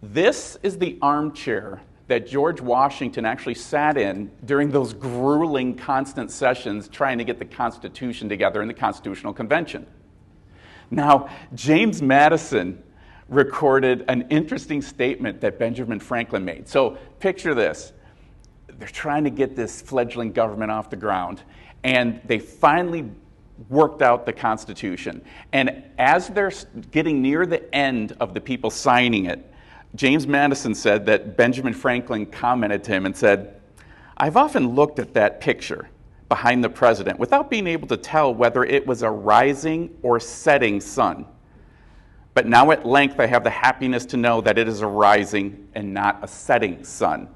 This is the armchair that George Washington actually sat in during those grueling constant sessions trying to get the Constitution together in the Constitutional Convention. Now, James Madison recorded an interesting statement that Benjamin Franklin made. So picture this. They're trying to get this fledgling government off the ground, and they finally worked out the Constitution. And as they're getting near the end of the people signing it, James Madison said that Benjamin Franklin commented to him and said, "I've often looked at that picture behind the president without being able to tell whether it was a rising or setting sun. But now at length I have the happiness to know that it is a rising and not a setting sun."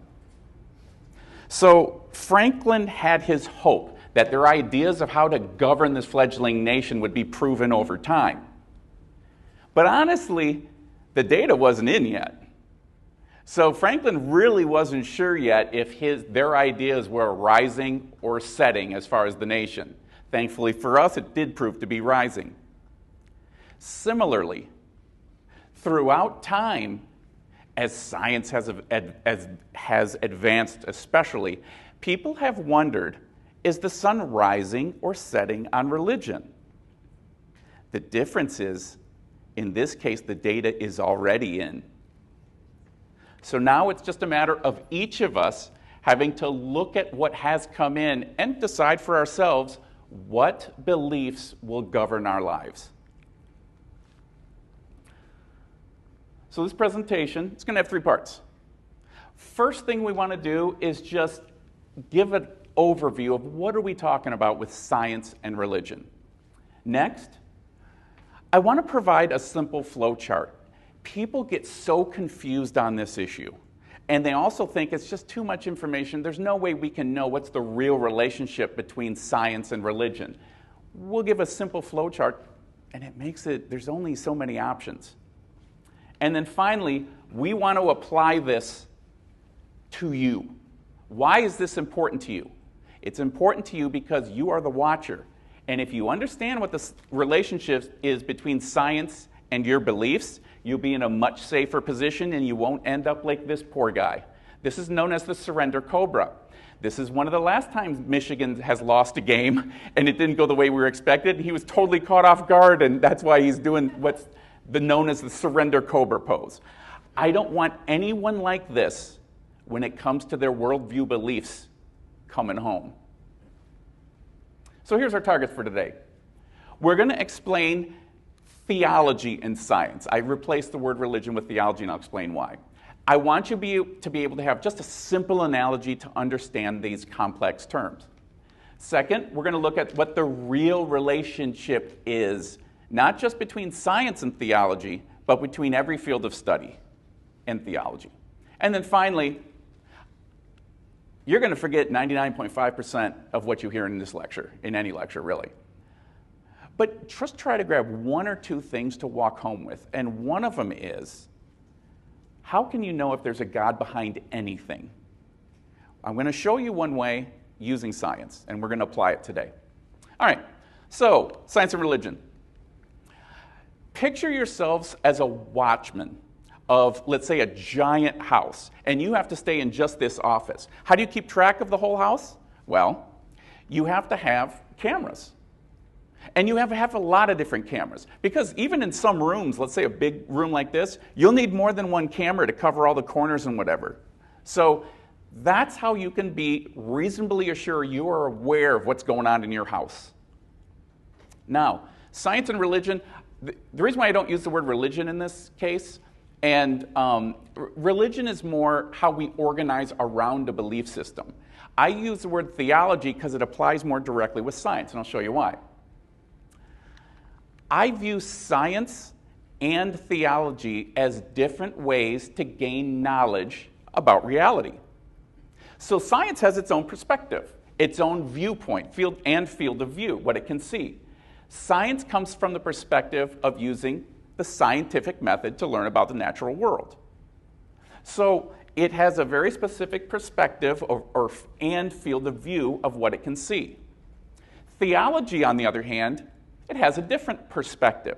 So Franklin had his hope that their ideas of how to govern this fledgling nation would be proven over time. But honestly, the data wasn't in yet. So Franklin really wasn't sure yet if their ideas were rising or setting as far as the nation. Thankfully for us, it did prove to be rising. Similarly, throughout time, as science has advanced especially, people have wondered, is the sun rising or setting on religion? The difference is, in this case, the data is already in. So now it's just a matter of each of us having to look at what has come in and decide for ourselves what beliefs will govern our lives. So this presentation, it's going to have 3 parts. First thing we want to do is just give an overview of what are we talking about with science and religion. Next, I want to provide a simple flow chart. People get so confused on this issue, and they also think it's just too much information. There's no way we can know what's the real relationship between science and religion. We'll give a simple flow chart, and it makes it, there's only so many options. And then finally, we want to apply this to you. Why is this important to you? It's important to you because you are the watcher. And if you understand what the relationship is between science and your beliefs, you'll be in a much safer position and you won't end up like this poor guy. This is known as the surrender cobra. This is one of the last times Michigan has lost a game and it didn't go the way we were expected. He was totally caught off guard, and that's why he's doing what's known as the surrender cobra pose. I don't want anyone like this when it comes to their worldview beliefs coming home. So here's our targets for today. We're going to explain theology in science. I replaced the word religion with theology, and I'll explain why. I want you to be able to have just a simple analogy to understand these complex terms. Second, we're going to look at what the real relationship is, not just between science and theology, but between every field of study and theology. And then finally, you're going to forget 99.5% of what you hear in this lecture, in any lecture really. But just try to grab 1 or 2 things to walk home with. And one of them is, how can you know if there's a God behind anything? I'm going to show you one way using science, and we're going to apply it today. All right, so science and religion. Picture yourselves as a watchman of, let's say, a giant house, and you have to stay in just this office. How do you keep track of the whole house? Well, you have to have cameras. And you have to have a lot of different cameras, because even in some rooms, let's say a big room like this, you'll need more than one camera to cover all the corners and whatever. So that's how you can be reasonably assured you are aware of what's going on in your house. Now, science and religion, the reason why I don't use the word religion in this case, and religion is more how we organize around a belief system. I use the word theology because it applies more directly with science, and I'll show you why. I view science and theology as different ways to gain knowledge about reality. So science has its own perspective, its own viewpoint, field of view, what it can see. Science comes from the perspective of using the scientific method to learn about the natural world. So it has a very specific perspective and field of view of what it can see. Theology, on the other hand, it has a different perspective.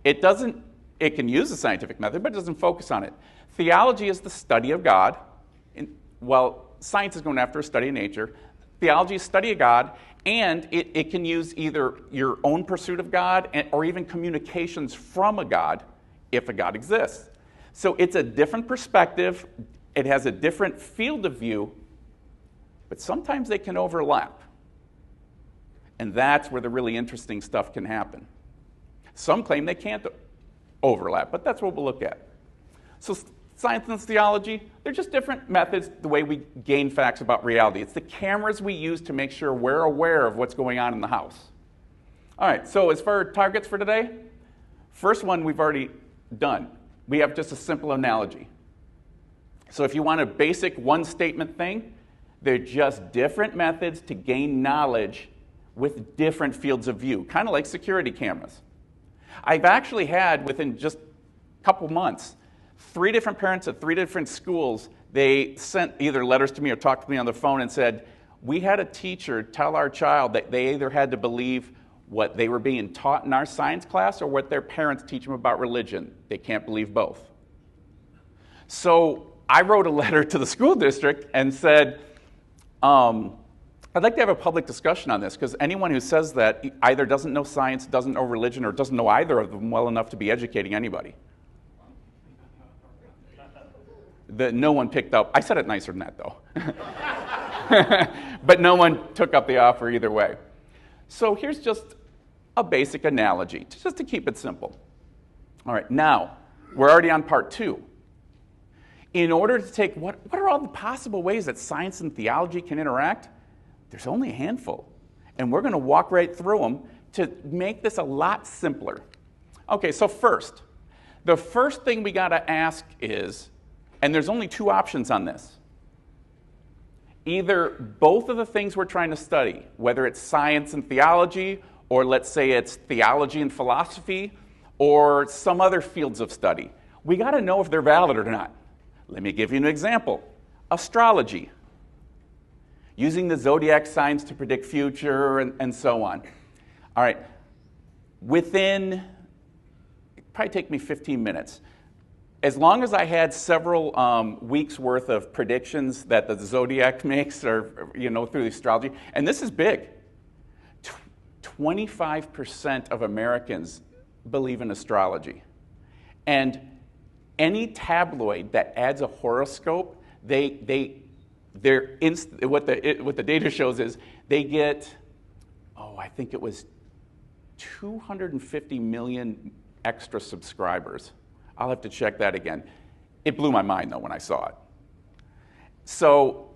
It doesn't It can use the scientific method, but it doesn't focus on it. Theology is the study of God. Well, science is going after a study of nature. Theology is study of God, and it can use either your own pursuit of God or even communications from a God, if a God exists. So it's a different perspective. It has a different field of view, but sometimes they can overlap. And that's where the really interesting stuff can happen. Some claim they can't overlap, but that's what we'll look at. So science and theology, they're just different methods, the way we gain facts about reality. It's the cameras we use to make sure we're aware of what's going on in the house. All right, so as far as targets for today, first one we've already done. We have just a simple analogy. So if you want a basic one-statement thing, they're just different methods to gain knowledge with different fields of view, kind of like security cameras. I've actually had, within just a couple months, 3 different parents at 3 different schools. They sent either letters to me or talked to me on the phone and said, we had a teacher tell our child that they either had to believe what they were being taught in our science class or what their parents teach them about religion. They can't believe both. So I wrote a letter to the school district and said, I'd like to have a public discussion on this, because anyone who says that either doesn't know science, doesn't know religion, or doesn't know either of them well enough to be educating anybody. No one picked up. I said it nicer than that, though. But no one took up the offer either way. So here's just a basic analogy, just to keep it simple. All right, now, we're already on part 2. In order to take what are all the possible ways that science and theology can interact? There's only a handful, and we're going to walk right through them to make this a lot simpler. Okay, so the first thing we got to ask is, and there's only 2 options on this. Either both of the things we're trying to study, whether it's science and theology, or let's say it's theology and philosophy, or some other fields of study, we got to know if they're valid or not. Let me give you an example. Astrology. Using the zodiac signs to predict future and so on. All right, it'd probably take me 15 minutes. As long as I had several weeks worth of predictions that the zodiac makes, or through the astrology, and this is big. 25% of Americans believe in astrology, and any tabloid that adds a horoscope, what the data shows is they get, I think it was 250 million extra subscribers. I'll have to check that again. It blew my mind, though, when I saw it. So,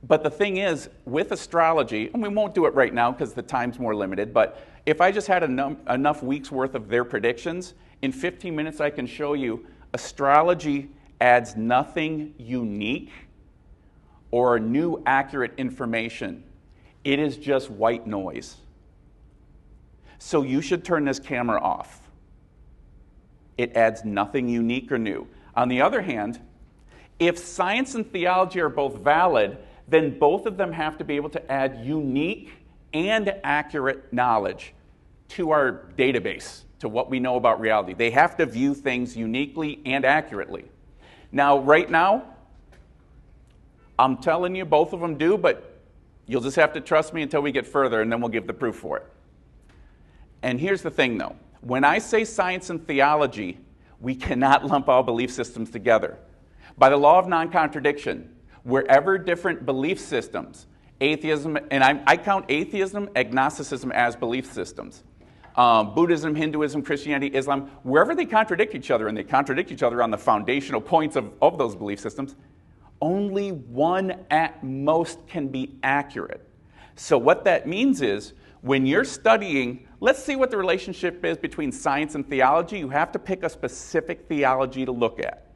but the thing is, with astrology, and we won't do it right now because the time's more limited, but if I just had enough weeks worth of their predictions, in 15 minutes I can show you astrology adds nothing unique or new accurate information. It is just white noise. So you should turn this camera off. It adds nothing unique or new. On the other hand, if science and theology are both valid, then both of them have to be able to add unique and accurate knowledge to our database, to what we know about reality. They have to view things uniquely and accurately. Now, right now, I'm telling you, both of them do, but you'll just have to trust me until we get further, and then we'll give the proof for it. And here's the thing, though. When I say science and theology, we cannot lump all belief systems together. By the law of non-contradiction, wherever different belief systems, atheism, and I count atheism, agnosticism as belief systems. Buddhism, Hinduism, Christianity, Islam, wherever they contradict each other, and they contradict each other on the foundational points of those belief systems, only one at most can be accurate. So what that means is, when you're studying, let's see what the relationship is between science and theology, you have to pick a specific theology to look at.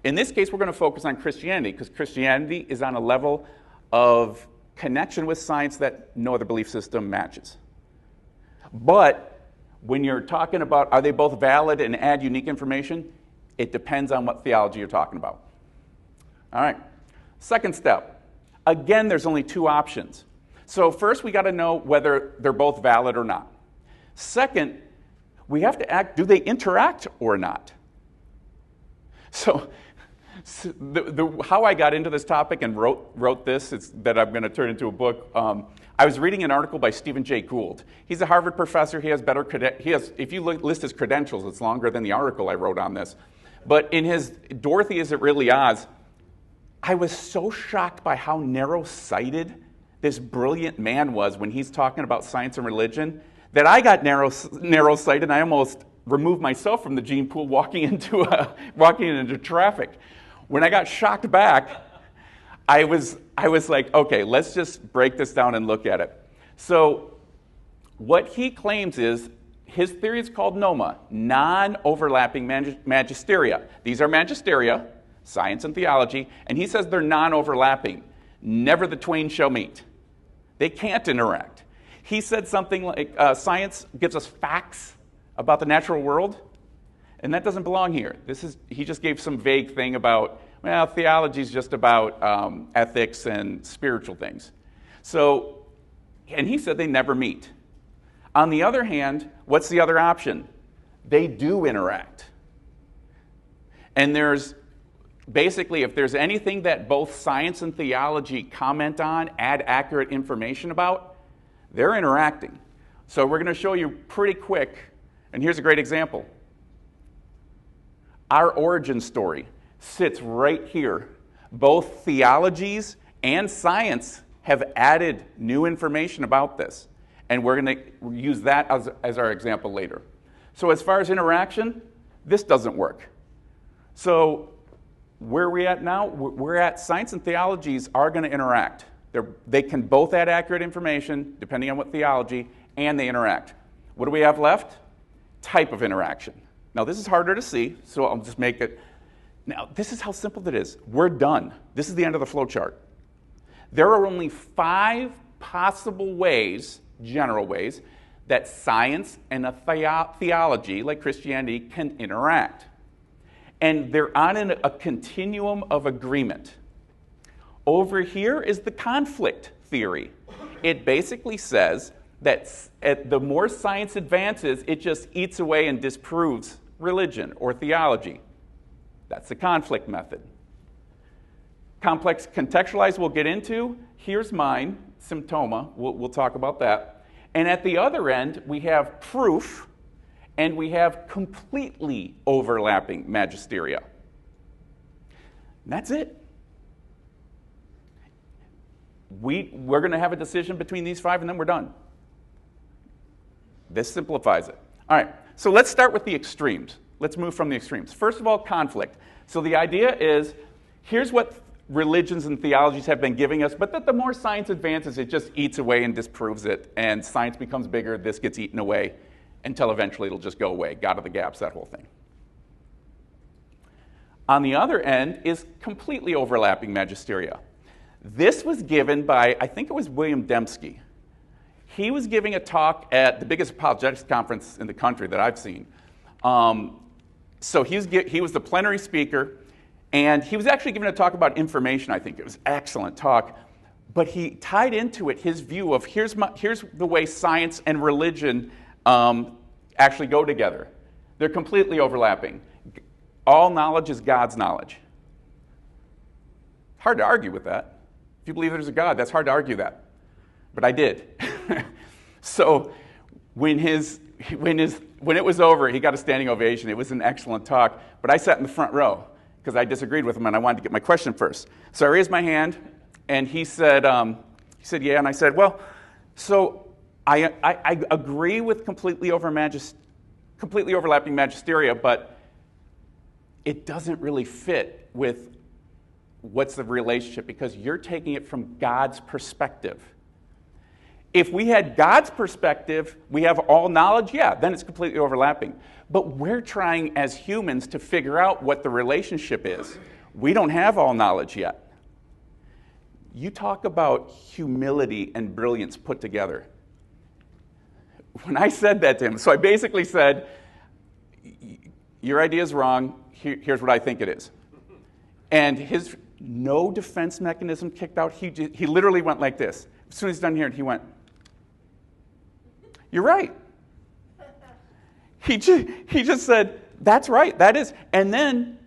In this case, we're going to focus on Christianity, because Christianity is on a level of connection with science that no other belief system matches. But when you're talking about, are they both valid and add unique information, it depends on what theology you're talking about. All right, second step. Again, there's only 2 options. So first, we got to know whether they're both valid or not. Second, we have to act, do they interact or not? So how I got into this topic and wrote this, is that I'm going to turn into a book. I was reading an article by Stephen Jay Gould. He's a Harvard professor. He has if you list his credentials, it's longer than the article I wrote on this. But in his Dorothy, Is It Really Oz, I was so shocked by how narrow-sighted this brilliant man was when he's talking about science and religion that I got narrow-sighted and I almost removed myself from the gene pool walking into traffic. When I got shocked back, I was like, okay, let's just break this down and look at it. So what he claims is, his theory is called NOMA, non-overlapping magisteria. These are magisteria, science and theology, and he says they're non-overlapping. Never the twain shall meet. They can't interact. He said something like, science gives us facts about the natural world, and that doesn't belong here. He just gave some vague thing about, well, theology is just about ethics and spiritual things. So, and he said they never meet. On the other hand, what's the other option? They do interact. And there's basically, if there's anything that both science and theology comment on, add accurate information about, they're interacting. So we're going to show you pretty quick, and here's a great example. Our origin story sits right here. Both theologies and science have added new information about this. And we're going to use that as our example later. So as far as interaction, this doesn't work. So where are we at now? We're at science and theologies are going to interact. They can both add accurate information, depending on what theology, and they interact. What do we have left? Type of interaction. Now this is harder to see, so I'll just make it. Now this is how simple it is. We're done. This is the end of the flow chart. There are only 5 possible ways, general ways, that science and a theology, like Christianity, can interact. And they're on a continuum of agreement. Over here is the conflict theory. It basically says that the more science advances, it just eats away and disproves religion or theology. That's the conflict method. Complex contextualize we'll get into. Here's mine, symptoma. We'll talk about that. And at the other end, we have proof, and we have completely overlapping magisteria. And that's it. We're going to have a decision between these 5, and then we're done. This simplifies it. All right, so let's start with the extremes. Let's move from the extremes. First of all, conflict. So the idea is, here's what religions and theologies have been giving us, but that the more science advances, it just eats away and disproves it, and science becomes bigger, this gets eaten away, until eventually it'll just go away. God of the gaps, that whole thing. On the other end is completely overlapping magisteria. This was given by, I think it was William Dembski. He was giving a talk at the biggest apologetics conference in the country that I've seen. So he was the plenary speaker, and he was actually giving a talk about information, I think. It was an excellent talk. But he tied into it his view of here's the way science and religion actually go together. They're completely overlapping. All knowledge is God's knowledge. Hard to argue with that. If you believe there's a God, that's hard to argue that. But I did. So when it was over, he got a standing ovation. It was an excellent talk. But I sat in the front row because I disagreed with him and I wanted to get my question first. So I raised my hand, and he said, yeah. And I said, well, so I agree with completely overlapping magisteria, but it doesn't really fit with what's the relationship, because you're taking it from God's perspective. If we had God's perspective, we have all knowledge, yeah, then it's completely overlapping. But we're trying as humans to figure out what the relationship is. We don't have all knowledge yet. You talk about humility and brilliance put together. When I said that to him, so I basically said, your idea is wrong, here's what I think it is. And his no defense mechanism kicked out. He literally went like this. As soon as he's done here, he went, you're right. He just said, that's right, that is. And then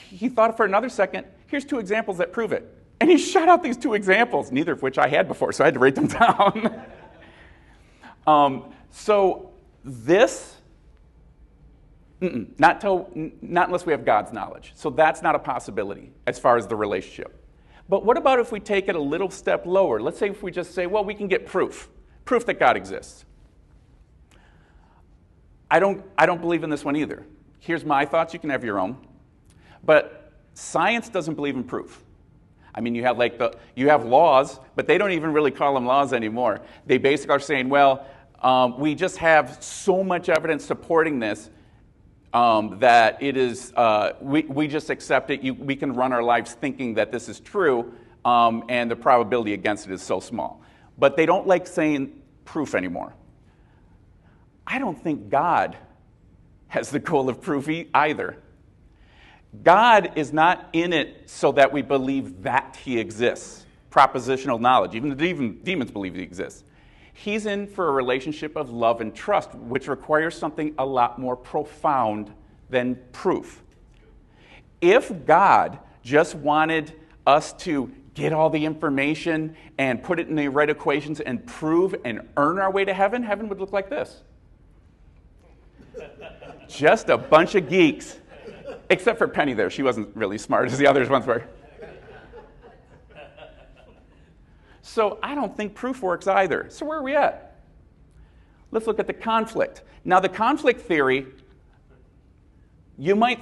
he thought for another second, here's 2 examples that prove it. And he shot out these 2 examples, neither of which I had before, so I had to write them down. So this, not unless we have God's knowledge. So that's not a possibility as far as the relationship. But what about if we take it a little step lower? Let's say if we just say, well, we can get proof that God exists. I don't believe in this one either. Here's my thoughts, you can have your own. But science doesn't believe in proof. I mean, you have laws, but they don't even really call them laws anymore. They basically are saying, well, we just have so much evidence supporting this that it is, we just accept it. We can run our lives thinking that this is true, and the probability against it is so small. But they don't like saying proof anymore. I don't think God has the goal of proof either. God is not in it so that we believe that he exists. Propositional knowledge. Even the demons believe he exists. He's in for a relationship of love and trust, which requires something a lot more profound than proof. If God just wanted us to get all the information and put it in the right equations and prove and earn our way to heaven, heaven would look like this. Just a bunch of geeks. Except for Penny there. She wasn't really smart as the other ones were. So I don't think proof works either. So where are we at? Let's look at the conflict. Now the conflict theory, you might,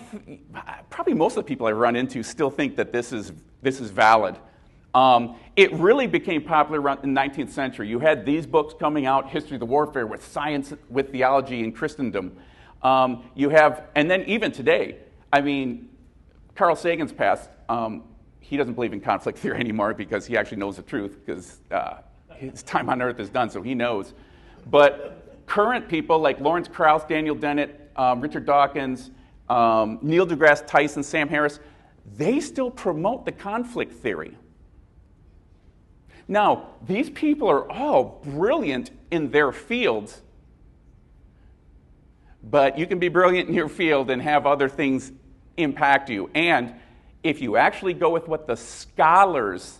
probably most of the people I run into still think that this is valid. It really became popular around in the 19th century. You had these books coming out, History of the Warfare, with science, with theology and Christendom. You have, and then even today, I mean, Carl Sagan's passed. He doesn't believe in conflict theory anymore because he actually knows the truth because his time on earth is done, so he knows. But current people like Lawrence Krauss, Daniel Dennett, Richard Dawkins, Neil deGrasse Tyson, Sam Harris, they still promote the conflict theory. Now, these people are all brilliant in their fields, but you can be brilliant in your field and have other things impact you. And if you actually go with what the scholars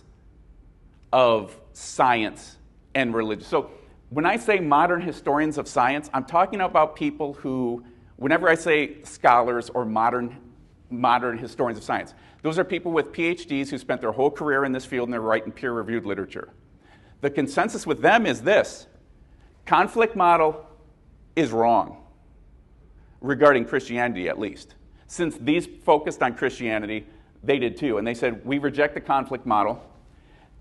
of science and religion, so when I say modern historians of science, I'm talking about people who, whenever I say scholars or modern historians of science, those are people with PhDs who spent their whole career in this field and they're writing peer-reviewed literature. The consensus with them is this: conflict model is wrong, regarding Christianity at least. Since these focused on Christianity, they did too. And they said, we reject the conflict model.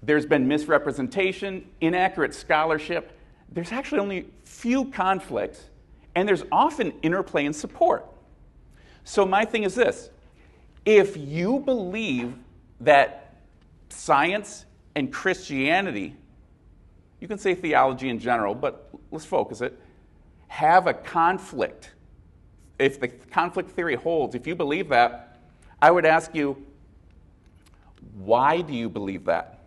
There's been misrepresentation, inaccurate scholarship. There's actually only few conflicts, and there's often interplay and support. So my thing is this: if you believe that science and Christianity, you can say theology in general, but let's focus it, have a conflict, if the conflict theory holds, if you believe that, I would ask you, why do you believe that?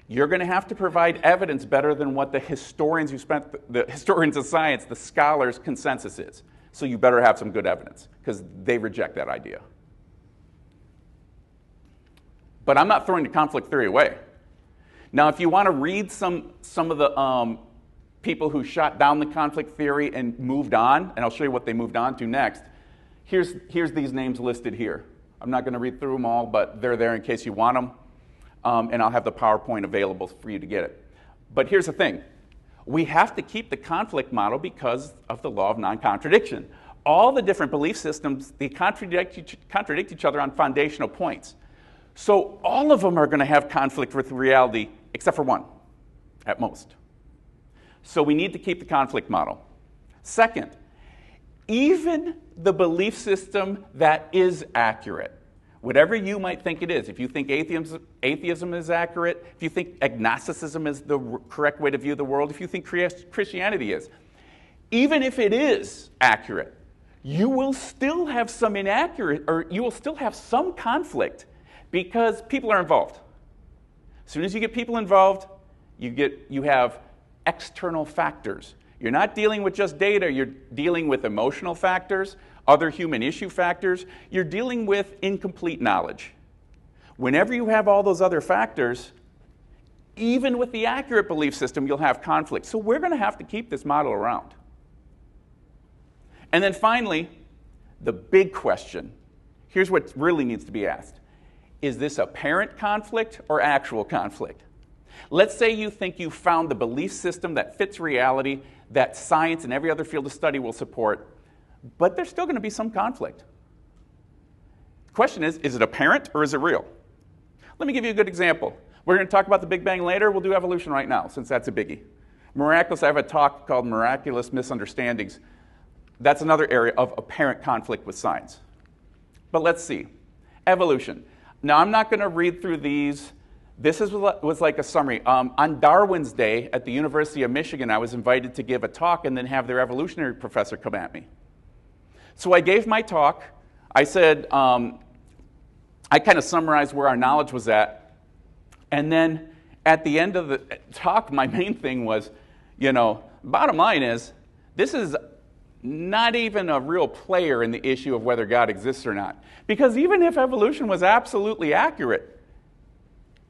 You're going to have to provide evidence better than what the historians the historians of science, the scholars' consensus is. So you better have some good evidence, because they reject that idea. But I'm not throwing the conflict theory away. Now, if you want to read some of the people who shot down the conflict theory and moved on, and I'll show you what they moved on to next, here's these names listed here. I'm not going to read through them all, but they're there in case you want them, and I'll have the PowerPoint available for you to get it. But here's the thing. We have to keep the conflict model because of the law of non-contradiction. All the different belief systems, they contradict each other on foundational points. So all of them are going to have conflict with reality, except for one, at most. So we need to keep the conflict model. Second, even the belief system that is accurate, whatever you might think it is, if you think atheism is accurate, if you think agnosticism is the correct way to view the world, if you think Christianity is, even if it is accurate, you will still have some inaccurate, or you will still have some conflict because people are involved. As soon as you get people involved, you have external factors. You're not dealing with just data, you're dealing with emotional factors, other human issue factors. You're dealing with incomplete knowledge. Whenever you have all those other factors, even with the accurate belief system, you'll have conflict. So we're going to have to keep this model around. And then finally, the big question. Here's what really needs to be asked. Is this apparent conflict or actual conflict? Let's say you think you found the belief system that fits reality, that science and every other field of study will support, but there's still going to be some conflict. The question is it apparent or is it real? Let me give you a good example. We're going to talk about the Big Bang later. We'll do evolution right now, since that's a biggie. Miraculous, I have a talk called Miraculous Misunderstandings. That's another area of apparent conflict with science. But let's see. Evolution. Now, I'm not going to read through these. This was like a summary. On Darwin's Day at the University of Michigan, I was invited to give a talk and then have their evolutionary professor come at me. So I gave my talk. I said, I kind of summarized where our knowledge was at. And then at the end of the talk, my main thing was, bottom line is, this is not even a real player in the issue of whether God exists or not. Because even if evolution was absolutely accurate,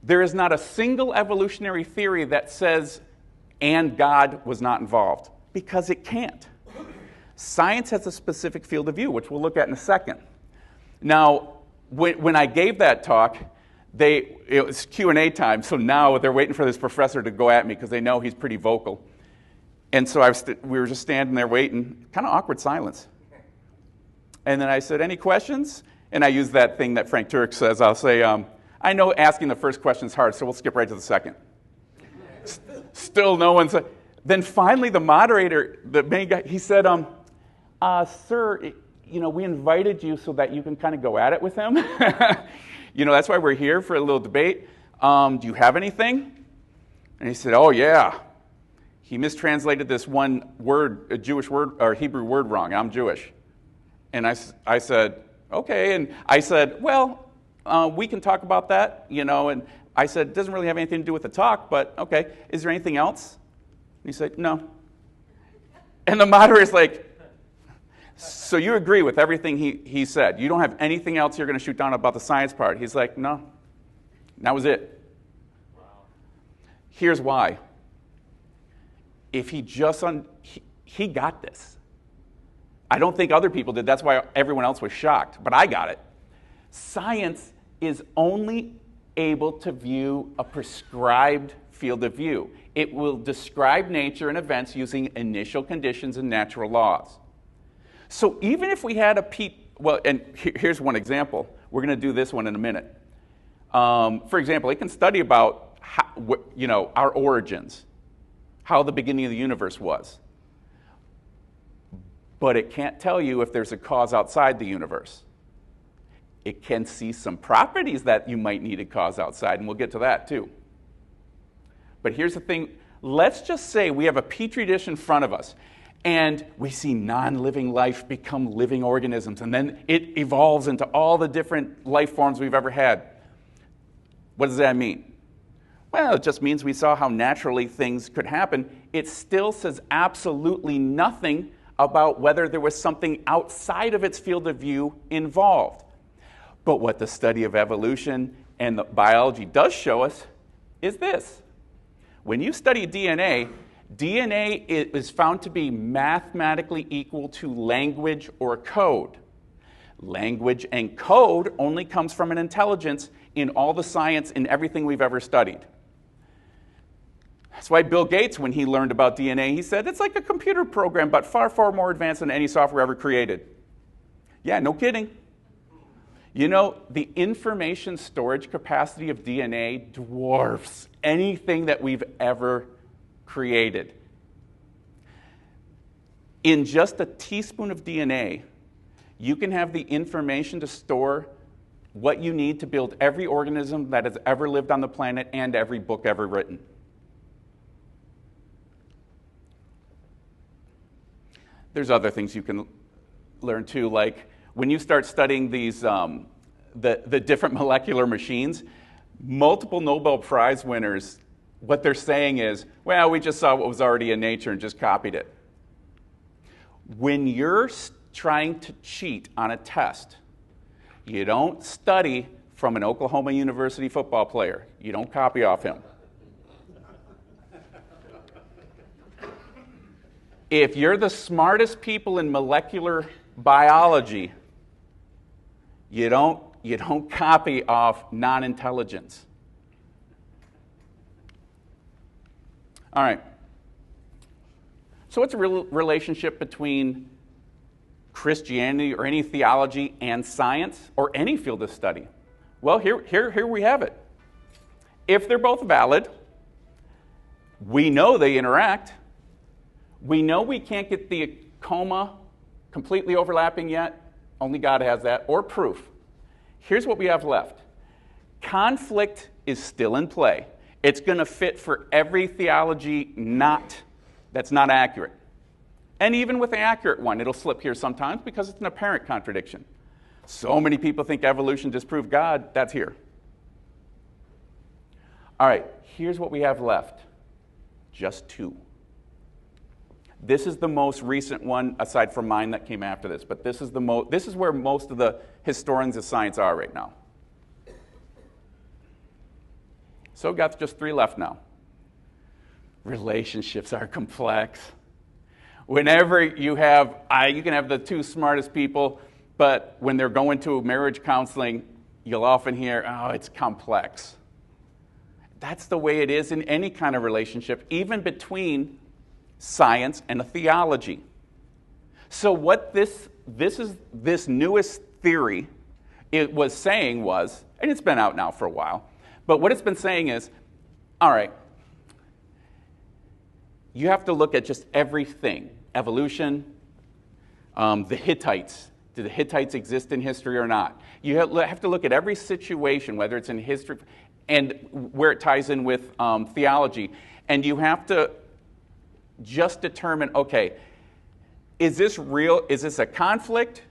there is not a single evolutionary theory that says, and God was not involved. Because it can't. Science has a specific field of view, which we'll look at in a second. Now, when I gave that talk, it was Q&A time, so now they're waiting for this professor to go at me because they know he's pretty vocal. And so we were just standing there waiting, kind of awkward silence. And then I said, any questions? And I use that thing that Frank Turek says. I'll say, I know asking the first question is hard, so we'll skip right to the second. Still no one said. Then finally the moderator, the main guy, he said, sir, we invited you so that you can kind of go at it with him. That's why we're here for a little debate. Do you have anything? And he said, oh, yeah. He mistranslated this one word, a Jewish word, or Hebrew word wrong. I'm Jewish. And I said, okay. And I said, well, we can talk about that, And I said, it doesn't really have anything to do with the talk, but okay. Is there anything else? And he said, no. And the moderator's like, so you agree with everything he said? You don't have anything else you're going to shoot down about the science part? He's like, no. And that was it. Wow. Here's why. If he just he got this. I don't think other people did. That's why everyone else was shocked. But I got it. Science is only able to view a prescribed field of view. It will describe nature and events using initial conditions and natural laws. So even if we had and here's one example. We're going to do this one in a minute. For example, it can study about our origins, how the beginning of the universe was. But it can't tell you if there's a cause outside the universe. It can see some properties that you might need a cause outside, and we'll get to that too. But here's the thing. Let's just say we have a petri dish in front of us, and we see non-living life become living organisms, and then it evolves into all the different life forms we've ever had. What does that mean? Well, it just means we saw how naturally things could happen. It still says absolutely nothing about whether there was something outside of its field of view involved. But what the study of evolution and the biology does show us is this. When you study DNA is found to be mathematically equal to language or code. Language and code only comes from an intelligence in all the science and everything we've ever studied. That's why Bill Gates, when he learned about DNA, he said, it's like a computer program, but far, far more advanced than any software ever created. Yeah, no kidding. The information storage capacity of DNA dwarfs anything that we've ever created. In just a teaspoon of DNA, you can have the information to store what you need to build every organism that has ever lived on the planet and every book ever written. There's other things you can learn too, like when you start studying these, the different molecular machines, multiple Nobel Prize winners, what they're saying is, well, we just saw what was already in nature and just copied it. When you're trying to cheat on a test, you don't study from an Oklahoma University football player. You don't copy off him. If you're the smartest people in molecular biology, you don't copy off non-intelligence. All right. So what's a real relationship between Christianity or any theology and science or any field of study? Well, here we have it. If they're both valid, we know they interact. We know we can't get the coma completely overlapping yet. Only God has that, or proof. Here's what we have left. Conflict is still in play. It's going to fit for every theology that's not accurate. And even with the accurate one, it'll slip here sometimes because it's an apparent contradiction. So many people think evolution disproved God. That's here. All right, here's what we have left. Just two. This is the most recent one, aside from mine that came after this. But this is where most of the historians of science are right now. So we've got just three left now. Relationships are complex. Whenever you can have the two smartest people, but when they're going to marriage counseling, you'll often hear, oh, it's complex. That's the way it is in any kind of relationship, even between science and a theology. So what this newest theory it was saying was, and it's been out now for a while, but what it's been saying is, all right, you have to look at just everything. Evolution, the Hittites. Do the Hittites exist in history or not? You have to look at every situation, whether it's in history and where it ties in with theology. And you have to just determine, okay, is this real? Is this a conflict?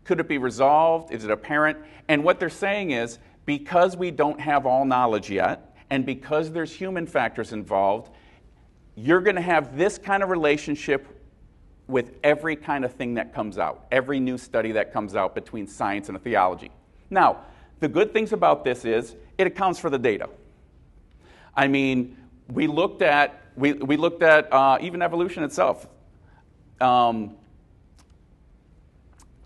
Could it be resolved? Is it apparent? And what they're saying is, because we don't have all knowledge yet, and because there's human factors involved, you're going to have this kind of relationship with every kind of thing that comes out, every new study that comes out between science and theology. Now, the good things about this is it accounts for the data. I mean, we looked at even evolution itself. And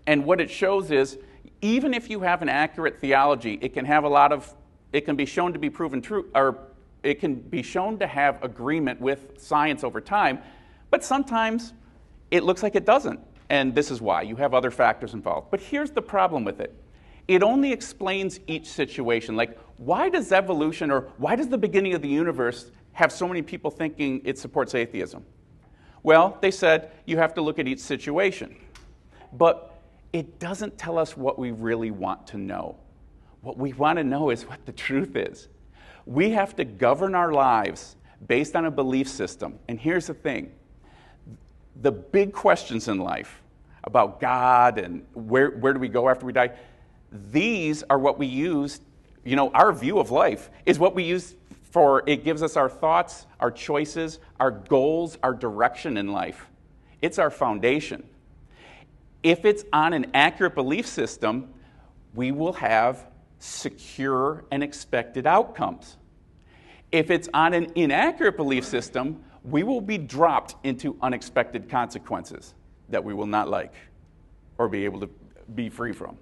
what it shows is, even if you have an accurate theology, it can be shown to be proven true, or it can be shown to have agreement with science over time, but sometimes it looks like it doesn't. And this is why. You have other factors involved. But here's the problem with it. It only explains each situation. Like, why does evolution, or why does the beginning of the universe have so many people thinking it supports atheism? Well, they said you have to look at each situation. But it doesn't tell us what we really want to know. What we want to know is what the truth is. We have to govern our lives based on a belief system. And here's the thing. The big questions in life about God and where do we go after we die, these are what we use, our view of life is what we use it gives us our thoughts, our choices, our goals, our direction in life. It's our foundation. If it's on an accurate belief system, we will have secure and expected outcomes. If it's on an inaccurate belief system, we will be dropped into unexpected consequences that we will not like or be able to be free from.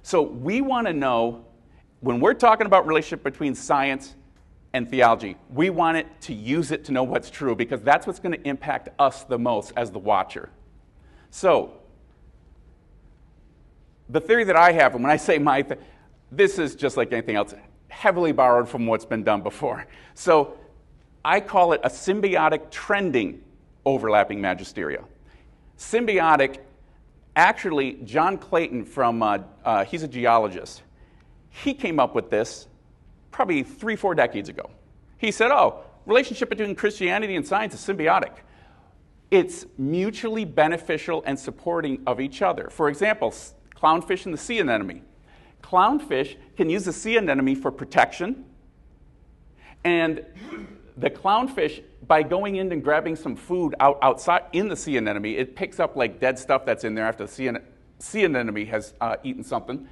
So we want to know, when we're talking about relationship between science and theology, we want it to use it to know what's true, because that's what's going to impact us the most as the watcher. So the theory that I have, and when I say this is just like anything else, heavily borrowed from what's been done before. So I call it a symbiotic trending overlapping magisteria. Symbiotic, actually, John Clayton he's a geologist. He came up with this probably 3-4 decades ago. He said, relationship between Christianity and science is symbiotic. It's mutually beneficial and supporting of each other. For example, clownfish and the sea anemone. Clownfish can use the sea anemone for protection, and The clownfish, by going in and grabbing some food outside in the sea anemone, it picks up like dead stuff that's in there after the sea anemone has eaten something.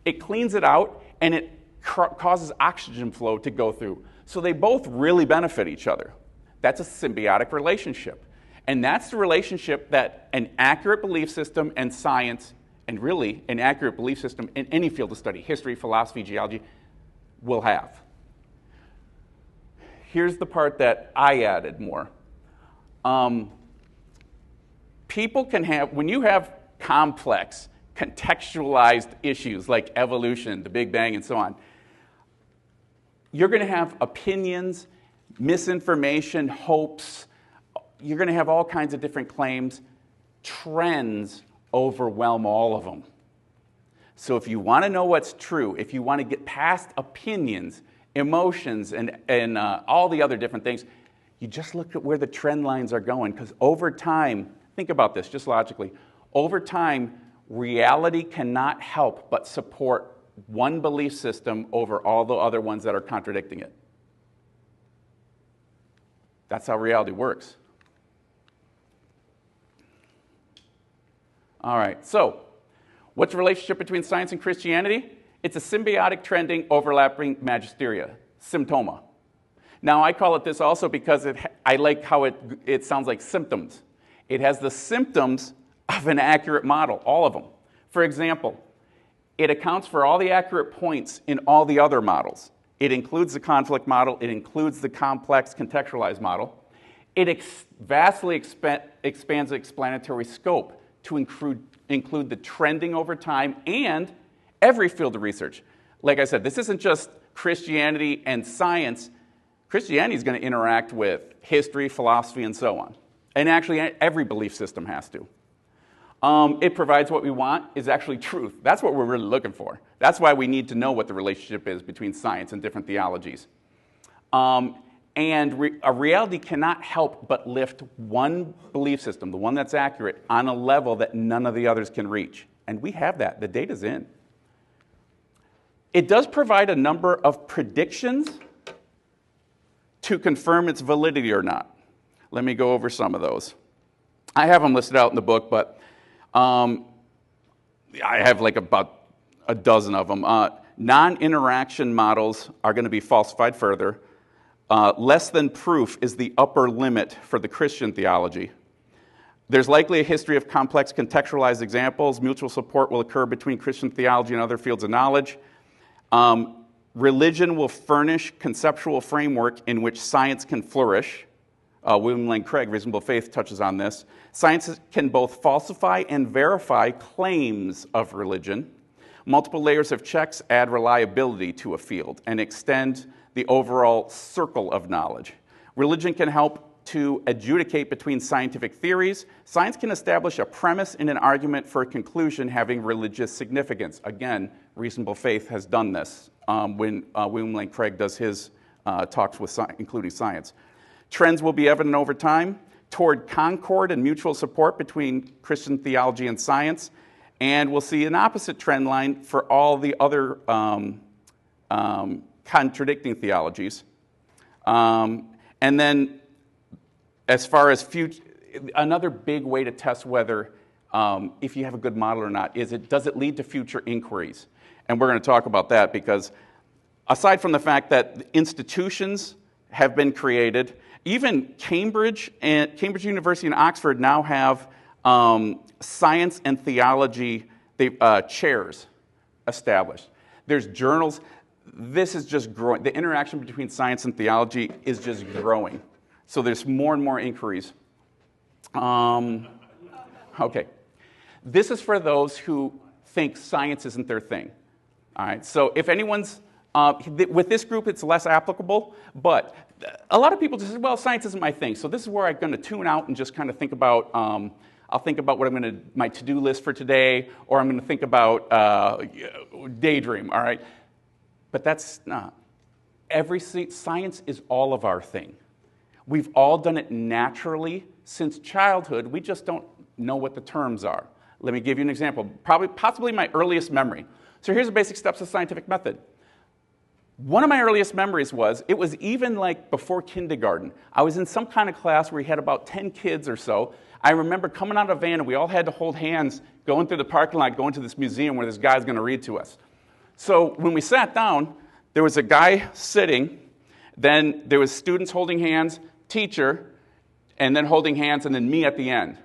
It cleans it out, and it causes oxygen flow to go through. So they both really benefit each other. That's a symbiotic relationship. And that's the relationship that an accurate belief system and science, and really an accurate belief system in any field of study, history, philosophy, geology, will have. Here's the part that I added more. People can have, when you have complex, contextualized issues like evolution, the Big Bang, and so on, you're going to have opinions, misinformation, hopes. You're going to have all kinds of different claims. Trends overwhelm all of them. So if you want to know what's true, if you want to get past opinions, emotions, and all the other different things, you just look at where the trend lines are going. Because over time, think about this just logically, over time, reality cannot help but support one belief system over all the other ones that are contradicting it. That's how reality works. All right, so what's the relationship between science and Christianity? It's a symbiotic, trending, overlapping magisteria, symptoma. Now, I call it this also because I like how it sounds like symptoms. It has the symptoms of an accurate model, all of them. For example, it accounts for all the accurate points in all the other models. It includes the conflict model. It includes the complex contextualized model. It vastly expands the explanatory scope to include the trending over time and every field of research. Like I said, this isn't just Christianity and science. Christianity is going to interact with history, philosophy, and so on. And actually, every belief system has to. It provides what we want is actually truth. That's what we're really looking for. That's why we need to know what the relationship is between science and different theologies. A reality cannot help but lift one belief system, the one that's accurate, on a level that none of the others can reach. And we have that. The data's in. It does provide a number of predictions to confirm its validity or not. Let me go over some of those. I have them listed out in the book, but I have like about a dozen of them. Non-interaction models are going to be falsified further. Less than proof is the upper limit for the Christian theology. There's likely a history of complex contextualized examples. Mutual support will occur between Christian theology and other fields of knowledge. Religion will furnish conceptual framework in which science can flourish. William Lane Craig, Reasonable Faith, touches on this. Science can both falsify and verify claims of religion. Multiple layers of checks add reliability to a field and extend the overall circle of knowledge. Religion can help to adjudicate between scientific theories. Science can establish a premise in an argument for a conclusion having religious significance. Again, Reasonable Faith has done this when William Lane Craig does his talks with including science. Trends will be evident over time toward concord and mutual support between Christian theology and science, and we'll see an opposite trend line for all the other contradicting theologies. And then as far as future, another big way to test whether if you have a good model or not is does it lead to future inquiries? And we're going to talk about that because aside from the fact that institutions have been created, even Cambridge University and Oxford now have science and theology chairs established. There's journals. This is just growing. The interaction between science and theology is just growing. So there's more and more inquiries. Okay. This is for those who think science isn't their thing. All right. So if anyone's, with this group, it's less applicable, but a lot of people just say, well, science isn't my thing. So this is where I'm going to tune out and just kind of think about, I'll think about what my to-do list for today, or I'm going to think about daydream, all right? But that's not. Science is all of our thing. We've all done it naturally since childhood. We just don't know what the terms are. Let me give you an example, possibly my earliest memory. So here's the basic steps of scientific method. One of my earliest memories was, it was even like before kindergarten. I was in some kind of class where we had about 10 kids or so. I remember coming out of a van and we all had to hold hands going through the parking lot, going to this museum where this guy's going to read to us. So when we sat down, there was a guy sitting, then there was students holding hands, teacher, and then holding hands, and then me at the end.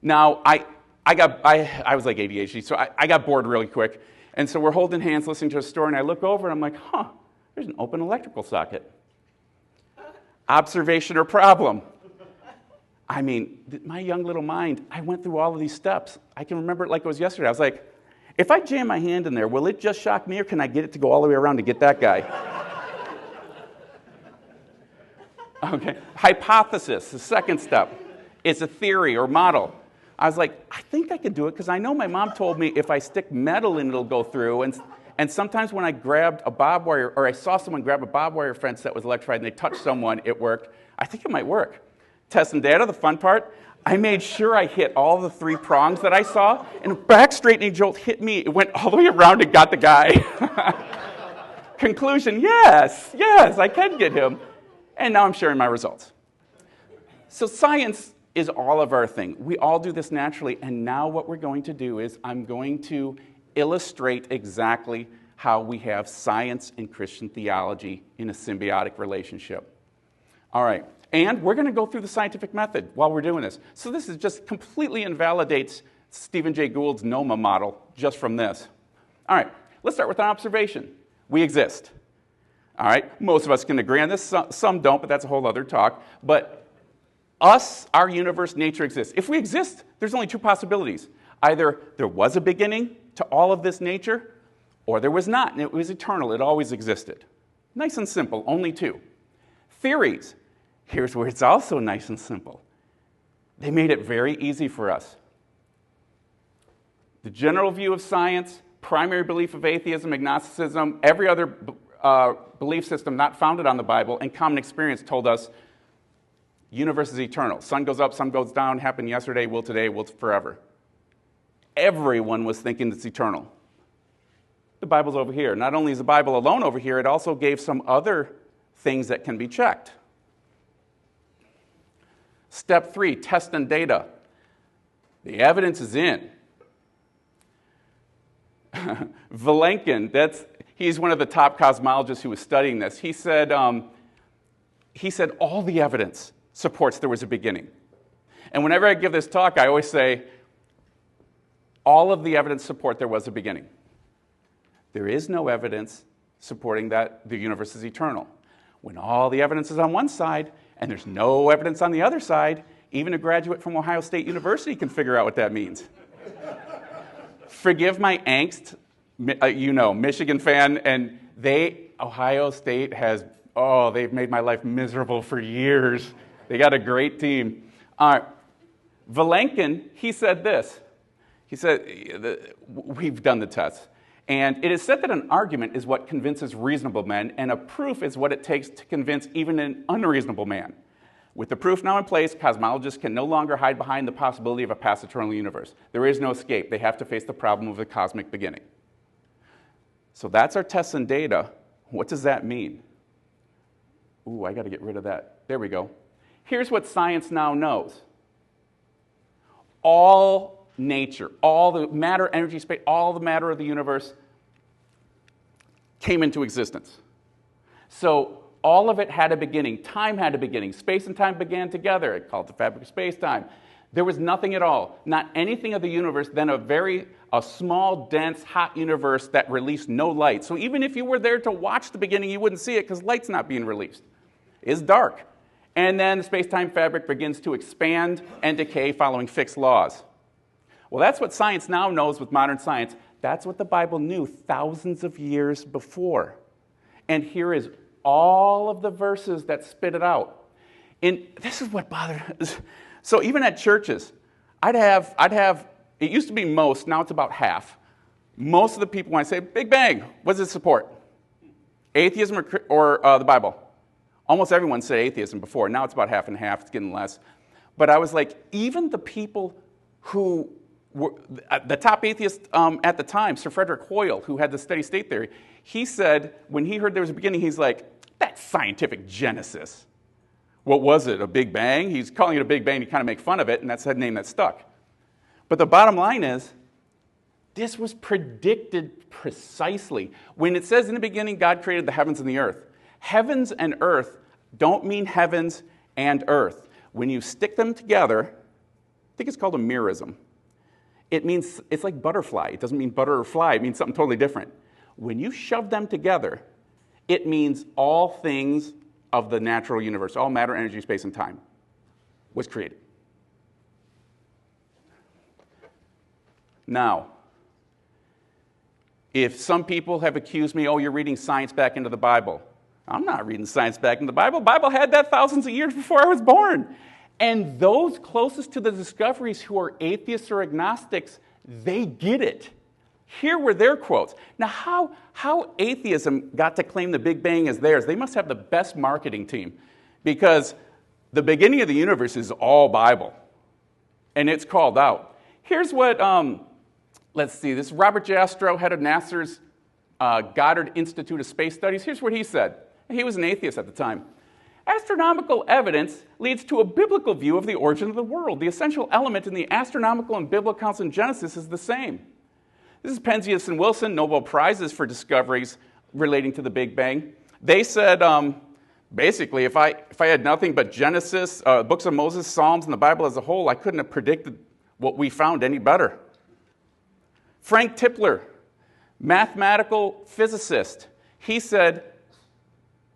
Now, I was like ADHD, so I got bored really quick. And so we're holding hands, listening to a story, and I look over, and I'm like, there's an open electrical socket. Observation or problem. I mean, my young little mind, I went through all of these steps. I can remember it like it was yesterday. I was like, if I jam my hand in there, will it just shock me, or can I get it to go all the way around to get that guy? Okay. Hypothesis, the second step, is a theory or model. I was like, I think I can do it, because I know my mom told me if I stick metal in, it'll go through. And sometimes when I grabbed a barbed wire, or I saw someone grab a barbed wire fence that was electrified and they touched someone, it worked. I think it might work. Testing data, the fun part, I made sure I hit all the 3 prongs that I saw, and a back straightening jolt hit me. It went all the way around and got the guy. Conclusion, yes, I can get him. And now I'm sharing my results. So science is all of our thing. We all do this naturally, and now what we're going to do is I'm going to illustrate exactly how we have science and Christian theology in a symbiotic relationship. All right, and we're going to go through the scientific method while we're doing this. So this is just completely invalidates Stephen Jay Gould's NOMA model just from this. All right, let's start with an observation. We exist. All right, most of us can agree on this. Some don't, but that's a whole other talk. But us, our universe, nature exists. If we exist, there's only 2 possibilities. Either there was a beginning to all of this nature, or there was not, and it was eternal. It always existed. Nice and simple, only 2. Theories. Here's where it's also nice and simple. They made it very easy for us. The general view of science, primary belief of atheism, agnosticism, every other belief system not founded on the Bible, and common experience told us universe is eternal. Sun goes up, sun goes down, happened yesterday, will today, will forever. Everyone was thinking it's eternal. The Bible's over here. Not only is the Bible alone over here, it also gave some other things that can be checked. Step 3, test and data. The evidence is in. Vilenkin, he's one of the top cosmologists who was studying this. He said all the evidence supports there was a beginning. And whenever I give this talk, I always say, all of the evidence support there was a beginning. There is no evidence supporting that the universe is eternal. When all the evidence is on one side, and there's no evidence on the other side, even a graduate from Ohio State University can figure out what that means. Forgive my angst, Michigan fan, and Ohio State they've made my life miserable for years. They got a great team. Vilenkin, he said this. He said, we've done the test. And it is said that an argument is what convinces reasonable men, and a proof is what it takes to convince even an unreasonable man. With the proof now in place, cosmologists can no longer hide behind the possibility of a past eternal universe. There is no escape. They have to face the problem of the cosmic beginning. So that's our tests and data. What does that mean? Ooh, I got to get rid of that. There we go. Here's what science now knows. All nature, all the matter, energy, space, all the matter of the universe came into existence. So all of it had a beginning. Time had a beginning. Space and time began together. It called the fabric of space-time. There was nothing at all. Not anything of the universe, then a small, dense, hot universe that released no light. So even if you were there to watch the beginning, you wouldn't see it because light's not being released. It's dark. And then the space-time fabric begins to expand and decay following fixed laws. Well, that's what science now knows with modern science. That's what the Bible knew thousands of years before. And here is all of the verses that spit it out. And this is what bothered us. So even at churches, I'd have, it used to be most, now it's about half. Most of the people, when I say Big Bang, what does it support? Atheism or the Bible? Almost everyone said atheism before. Now it's about half and half. It's getting less. But I was like, even the people who the top atheist at the time, Sir Frederick Hoyle, who had the steady state theory, he said when he heard there was a beginning, he's like, that's scientific Genesis. What was it, a Big Bang? He's calling it a Big Bang to kind of make fun of it, and that's the name that stuck. But the bottom line is, this was predicted precisely. When it says in the beginning, God created the heavens and the earth, heavens and earth don't mean heavens and earth. When you stick them together, I think it's called a merism. It means, it's like butterfly. It doesn't mean butter or fly. It means something totally different. When you shove them together, it means all things of the natural universe, all matter, energy, space, and time was created. Now, if some people have accused me, oh, you're reading science back into the Bible. I'm not reading science back into the Bible. The Bible had that thousands of years before I was born. And those closest to the discoveries who are atheists or agnostics, they get it. Here were their quotes. Now, how atheism got to claim the Big Bang as theirs, they must have the best marketing team, because the beginning of the universe is all Bible, and it's called out. Here's what, let's see, this Robert Jastrow, head of NASA's Goddard Institute of Space Studies. Here's what he said. He was an atheist at the time. Astronomical evidence leads to a biblical view of the origin of the world. The essential element in the astronomical and biblical accounts in Genesis is the same. This is Penzias and Wilson, Nobel Prizes for discoveries relating to the Big Bang. They said, basically, if I had nothing but Genesis, books of Moses, Psalms, and the Bible as a whole, I couldn't have predicted what we found any better. Frank Tipler, mathematical physicist, he said,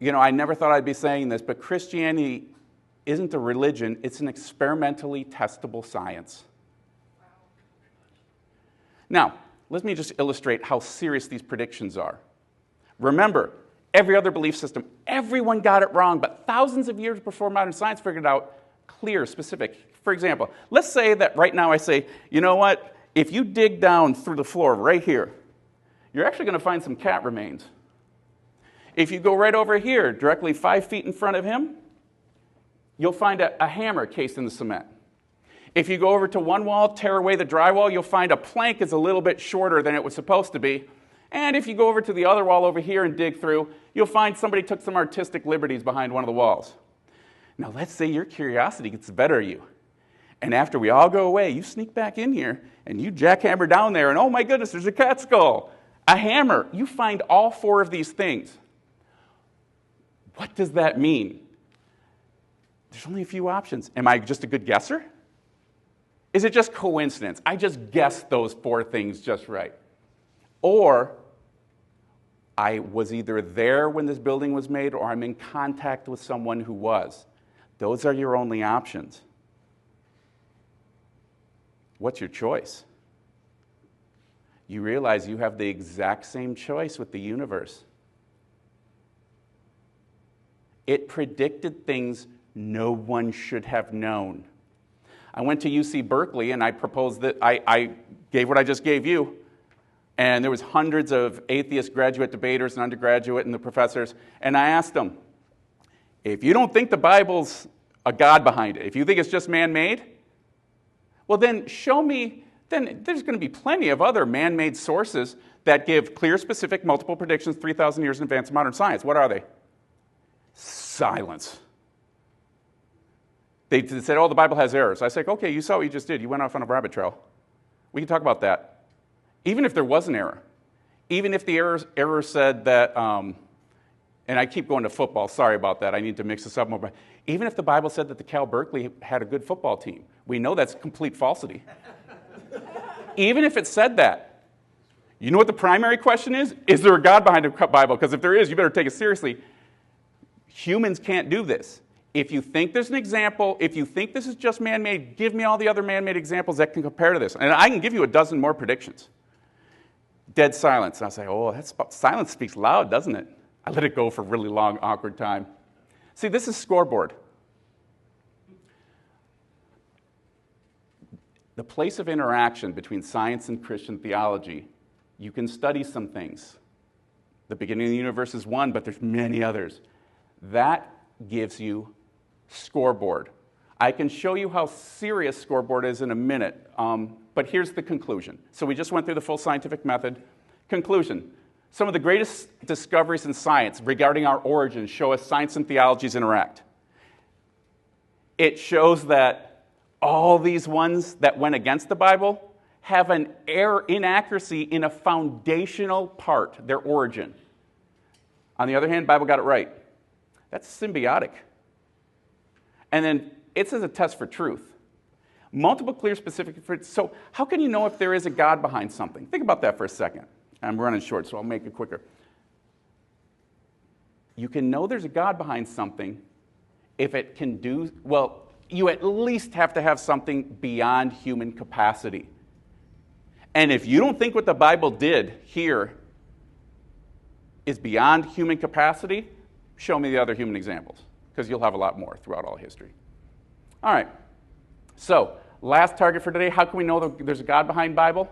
you know, I never thought I'd be saying this, but Christianity isn't a religion, it's an experimentally testable science. Now, let me just illustrate how serious these predictions are. Remember, every other belief system, everyone got it wrong, but thousands of years before modern science figured it out, clear, specific. For example, let's say that right now I say, you know what, if you dig down through the floor right here, you're actually going to find some cat remains. If you go right over here, directly 5 feet in front of him, you'll find a hammer cased in the cement. If you go over to one wall, tear away the drywall, you'll find a plank is a little bit shorter than it was supposed to be. And if you go over to the other wall over here and dig through, you'll find somebody took some artistic liberties behind one of the walls. Now let's say your curiosity gets the better of you. And after we all go away, you sneak back in here and you jackhammer down there and oh my goodness, there's a cat skull, a hammer. You find all 4 of these things. What does that mean? There's only a few options. Am I just a good guesser? Is it just coincidence? I just guessed those 4 things just right. Or I was either there when this building was made or I'm in contact with someone who was. Those are your only options. What's your choice? You realize you have the exact same choice with the universe. It predicted things no one should have known. I went to UC Berkeley and I proposed that I gave what I just gave you. And there was hundreds of atheist graduate debaters and undergraduate and the professors. And I asked them, if you don't think the Bible's a God behind it, if you think it's just man-made, well then show me, then there's going to be plenty of other man-made sources that give clear, specific, multiple predictions 3,000 years in advance of modern science. What are they? Silence. They said, oh, the Bible has errors. I said, okay, you saw what you just did. You went off on a rabbit trail. We can talk about that. Even if there was an error, even if the error said that, and I keep going to football, sorry about that, I need to mix this up more, but even if the Bible said that the Cal Berkeley had a good football team, we know that's complete falsity. Even if it said that, you know what the primary question is? Is there a God behind the Bible? Because if there is, you better take it seriously. Humans can't do this. If you think there's an example, if you think this is just man-made, give me all the other man-made examples that can compare to this. And I can give you a dozen more predictions. Dead silence. And I'll say, oh, silence speaks loud, doesn't it? I let it go for a really long, awkward time. See, this is scoreboard. The place of interaction between science and Christian theology, you can study some things. The beginning of the universe is one, but there's many others. That gives you scoreboard. I can show you how serious scoreboard is in a minute, but here's the conclusion. So we just went through the full scientific method. Conclusion. Some of the greatest discoveries in science regarding our origins show us science and theologies interact. It shows that all these ones that went against the Bible have an inaccuracy in a foundational part, their origin. On the other hand, the Bible got it right. That's symbiotic. And then it says a test for truth. Multiple, clear, specific. So how can you know if there is a God behind something? Think about that for a second. I'm running short, so I'll make it quicker. You can know there's a God behind something if it can do, well, you at least have to have something beyond human capacity. And if you don't think what the Bible did here is beyond human capacity, show me the other human examples, because you'll have a lot more throughout all history. All right, so last target for today, how can we know that there's a God behind Bible?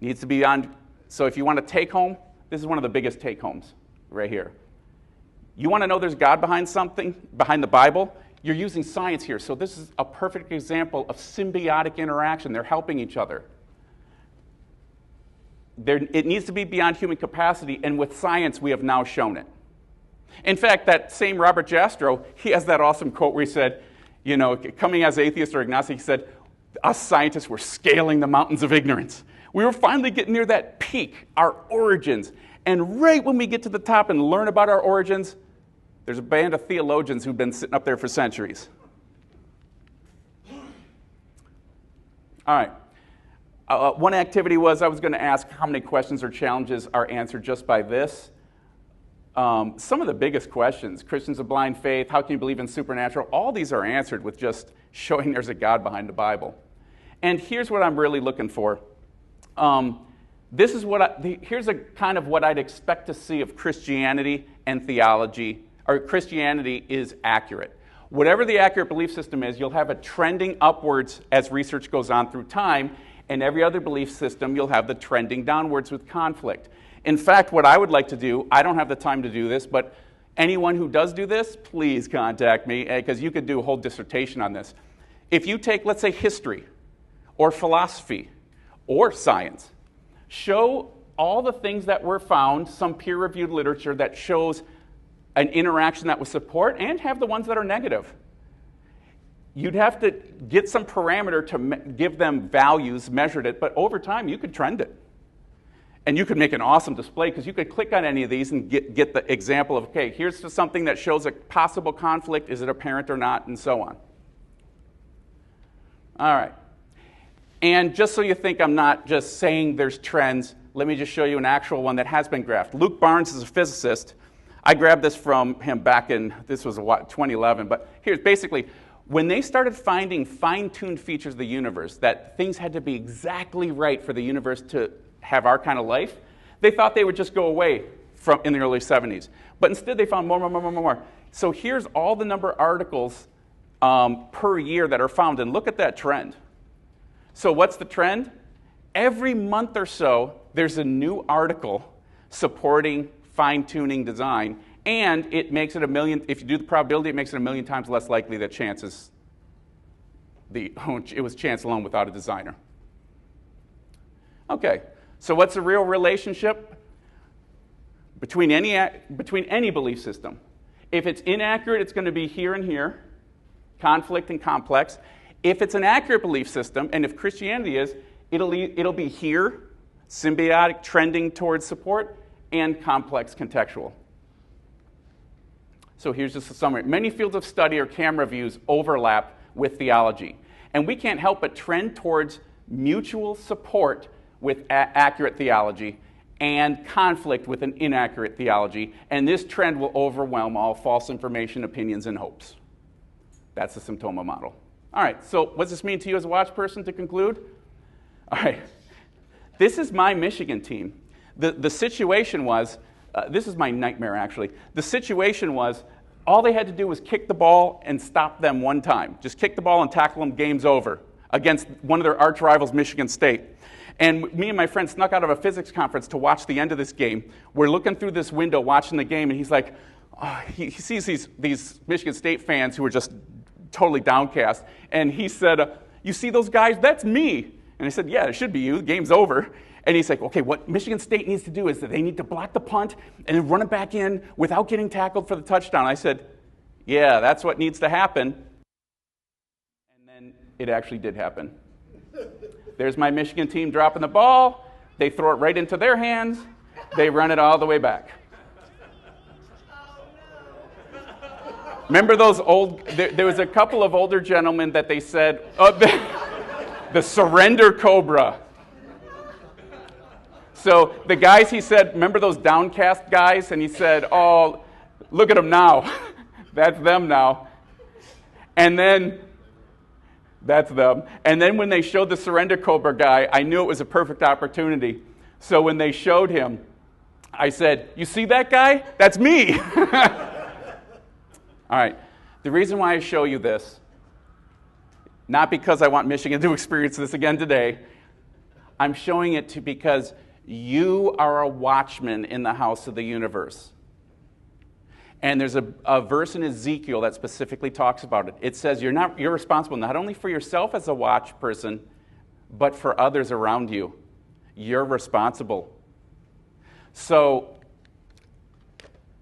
Needs to be on, so if you want to take home, this is one of the biggest take homes right here. You want to know there's God behind something, behind the Bible? You're using science here, so this is a perfect example of symbiotic interaction. They're helping each other. It needs to be beyond human capacity, and with science, we have now shown it. In fact, that same Robert Jastrow, he has that awesome quote where he said, you know, coming as atheist or agnostic, he said, us scientists were scaling the mountains of ignorance. We were finally getting near that peak, our origins. And right when we get to the top and learn about our origins, there's a band of theologians who've been sitting up there for centuries. All right. One activity was I was going to ask how many questions or challenges are answered just by this. Some of the biggest questions, Christians of blind faith, how can you believe in supernatural, all these are answered with just showing there's a God behind the Bible. And here's what I'm really looking for. This is here's a kind of what I'd expect to see if Christianity and theology, or Christianity is accurate. Whatever the accurate belief system is, you'll have it trending upwards as research goes on through time, and every other belief system, you'll have the trending downwards with conflict. In fact, what I would like to do, I don't have the time to do this, but anyone who does do this, please contact me, because you could do a whole dissertation on this. If you take, let's say, history, or philosophy, or science, show all the things that were found, some peer-reviewed literature that shows an interaction that would support, and have the ones that are negative. You'd have to get some parameter to give them values, measured it, but over time you could trend it. And you could make an awesome display, because you could click on any of these and get the example of, okay, here's something that shows a possible conflict, is it apparent or not, and so on. All right. And just so you think I'm not just saying there's trends, let me just show you an actual one that has been graphed. Luke Barnes is a physicist. I grabbed this from him back in, this was 2011, but here's basically, when they started finding fine-tuned features of the universe, that things had to be exactly right for the universe to have our kind of life, they thought they would just go away in the early 70s. But instead they found more. So here's all the number of articles per year that are found, and look at that trend. So what's the trend? Every month or so, there's a new article supporting fine-tuning design, and it makes it if you do the probability, it makes it 1 million times less likely that it was chance alone without a designer. Okay, so what's the real relationship between any belief system? If it's inaccurate, it's going to be here and here, conflict and complex. If it's an accurate belief system, and if Christianity is, it'll be here, symbiotic, trending towards support, and complex contextual. So here's just a summary. Many fields of study or camera views overlap with theology, and we can't help but trend towards mutual support with accurate theology and conflict with an inaccurate theology, and this trend will overwhelm all false information, opinions, and hopes. That's the symptoma model. All right, so what does this mean to you as a watch person to conclude? All right, this is my Michigan team. The situation was, this is my nightmare actually, the situation was all they had to do was kick the ball and stop them one time. Just kick the ball and tackle them, game's over, against one of their arch rivals, Michigan State. And me and my friend snuck out of a physics conference to watch the end of this game. We're looking through this window watching the game, and he's like, he sees these Michigan State fans who are just totally downcast. And he said, you see those guys? That's me. And I said, yeah, it should be you. The game's over. And he's like, okay, what Michigan State needs to do is that they need to block the punt and then run it back in without getting tackled for the touchdown. I said, yeah, that's what needs to happen. And then it actually did happen. There's my Michigan team dropping the ball. They throw it right into their hands. They run it all the way back. Remember those old, there was a couple of older gentlemen that they said, the surrender cobra. So the guys, he said, remember those downcast guys? And he said, oh, look at them now. That's them now. And then, that's them. And then when they showed the surrender cobra guy, I knew it was a perfect opportunity. So when they showed him, I said, you see that guy? That's me. All right. The reason why I show you this, not because I want Michigan to experience this again today, I'm showing it because you are a watchman in the house of the universe. And there's a verse in Ezekiel that specifically talks about it. It says you're responsible not only for yourself as a watch person, but for others around you. You're responsible. So,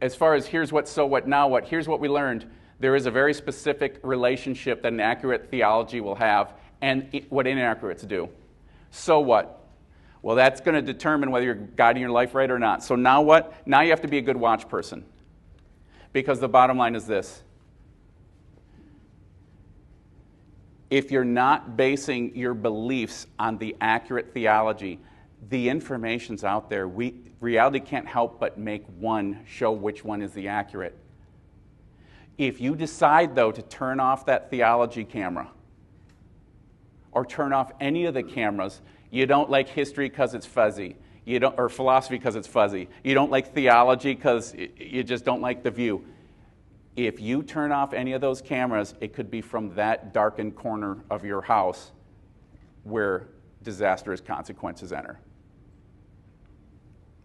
as far as here's what, so what, now what, here's what we learned. There is a very specific relationship that an accurate theology will have and what inaccurates do. So what? Well, that's going to determine whether you're guiding your life right or not. So now what? Now you have to be a good watch person. Because the bottom line is this. If you're not basing your beliefs on the accurate theology, the information's out there. Reality can't help but make one show which one is the accurate. If you decide, though, to turn off that theology camera or turn off any of the cameras, you don't like history because it's fuzzy, or philosophy because it's fuzzy, you don't like theology because you just don't like the view. If you turn off any of those cameras, it could be from that darkened corner of your house where disastrous consequences enter.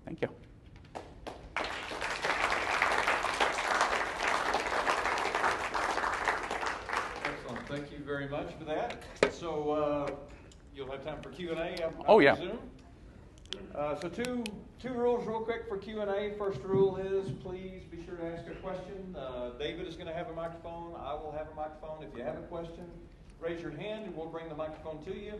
Thank you. Excellent. Thank you very much for that. So you'll have time for Q&A, Oh, yeah. presume. So two rules real quick for Q&A. First rule is please be sure to ask a question. David is going to have a microphone. I will have a microphone. If you have a question, raise your hand and we'll bring the microphone to you.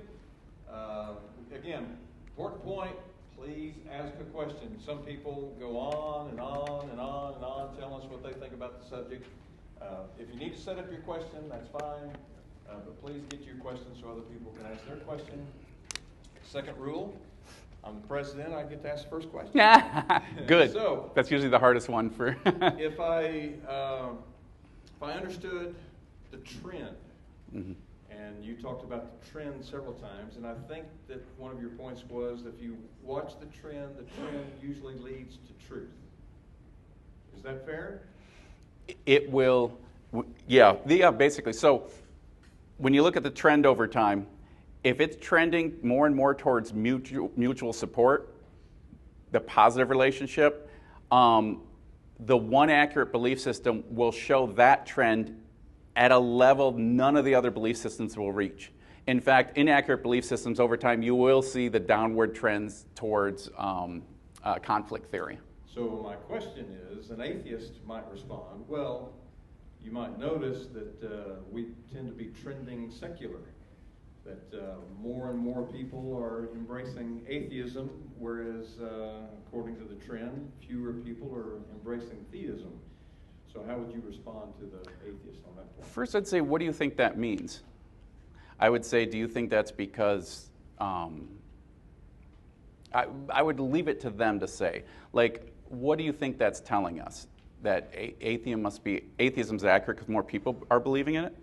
Again, important point, please ask a question. Some people go on and on and on and on telling us what they think about the subject. If you need to set up your question, that's fine. But please get your question so other people can ask their question. Second rule, I'm the president, I get to ask the first question. Good. So, that's usually the hardest one for... if I understood the trend, mm-hmm. and you talked about the trend several times, and I think that one of your points was that if you watch the trend usually leads to truth. Is that fair? It will, yeah, basically. So when you look at the trend over time, if it's trending more and more towards mutual support, the positive relationship, the one accurate belief system will show that trend at a level none of the other belief systems will reach. In fact, inaccurate belief systems over time, you will see the downward trends towards conflict theory. So my question is, an atheist might respond, well, you might notice that we tend to be trending secular, that more and more people are embracing atheism, whereas according to the trend, fewer people are embracing theism. So how would you respond to the atheist on that point? First, I'd say, what do you think that means? I would say, do you think that's because... I would leave it to them to say, like, what do you think that's telling us? That atheism's accurate because more people are believing in it?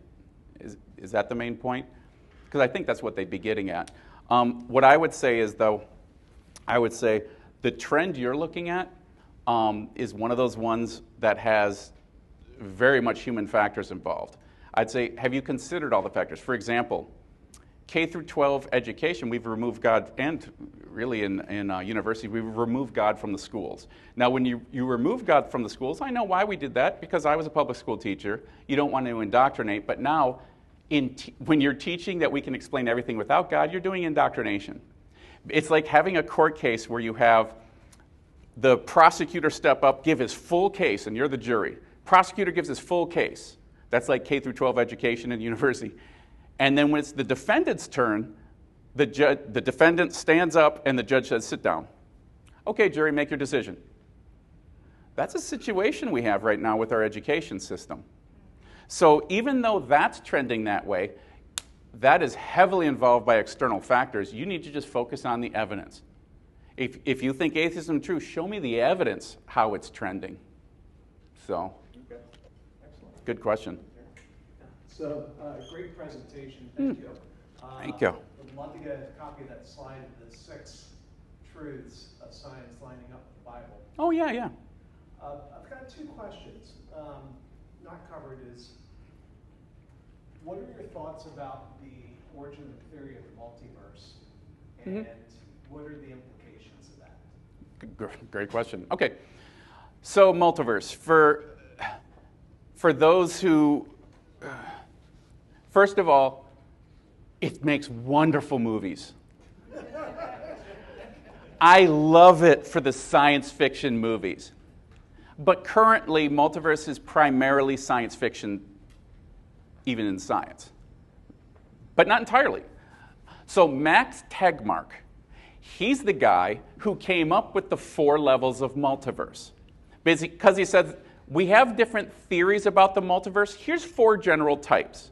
Is that the main point? Because I think that's what they'd be getting at. What I would say is, though, I would say the trend you're looking at is one of those ones that has very much human factors involved. I'd say, have you considered all the factors? For example, K through 12 education, we've removed God and really, in university. We removed God from the schools. Now, when you remove God from the schools, I know why we did that, because I was a public school teacher. You don't want to indoctrinate, but now, when you're teaching that we can explain everything without God, you're doing indoctrination. It's like having a court case where you have the prosecutor step up, give his full case, and you're the jury. Prosecutor gives his full case. That's like K through 12 education in university. And then when it's the defendant's turn, the defendant stands up and the judge says, sit down. Okay, jury, make your decision. That's a situation we have right now with our education system. So even though that's trending that way, that is heavily involved by external factors. You need to just focus on the evidence. If you think atheism is true, show me the evidence how it's trending. So, Okay. Excellent. good question. So, great presentation. Thank you. Thank you. Would love to get a copy of that slide of the 6 truths of science lining up with the Bible. Oh, yeah, yeah. I've got 2 questions. Not covered is, what are your thoughts about the origin of the theory of the multiverse? And what are the implications of that? Great question. Okay, so multiverse. For those who, first of all, it makes wonderful movies. I love it for the science fiction movies. But currently, multiverse is primarily science fiction, even in science. But not entirely. So Max Tegmark, he's the guy who came up with the 4 levels of multiverse. Because he said, we have different theories about the multiverse. Here's 4 general types.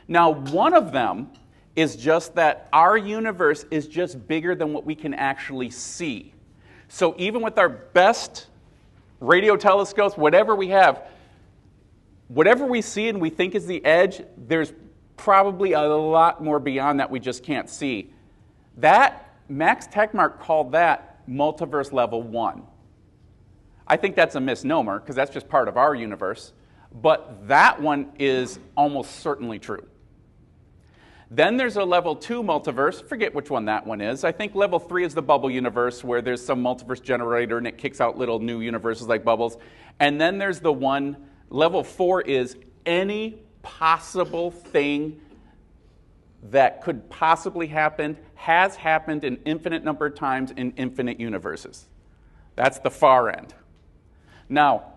Now, one of them is just that our universe is just bigger than what we can actually see. So even with our best radio telescopes, whatever we have, whatever we see and we think is the edge, there's probably a lot more beyond that we just can't see. That, Max Tegmark called that multiverse level 1. I think that's a misnomer, because that's just part of our universe, but that one is almost certainly true. Then there's a level 2 multiverse. Forget which one that one is. I think level 3 is the bubble universe, where there's some multiverse generator and it kicks out little new universes like bubbles. And then there's the one, level 4 is any possible thing that could possibly happen, has happened an infinite number of times in infinite universes. That's the far end. Now,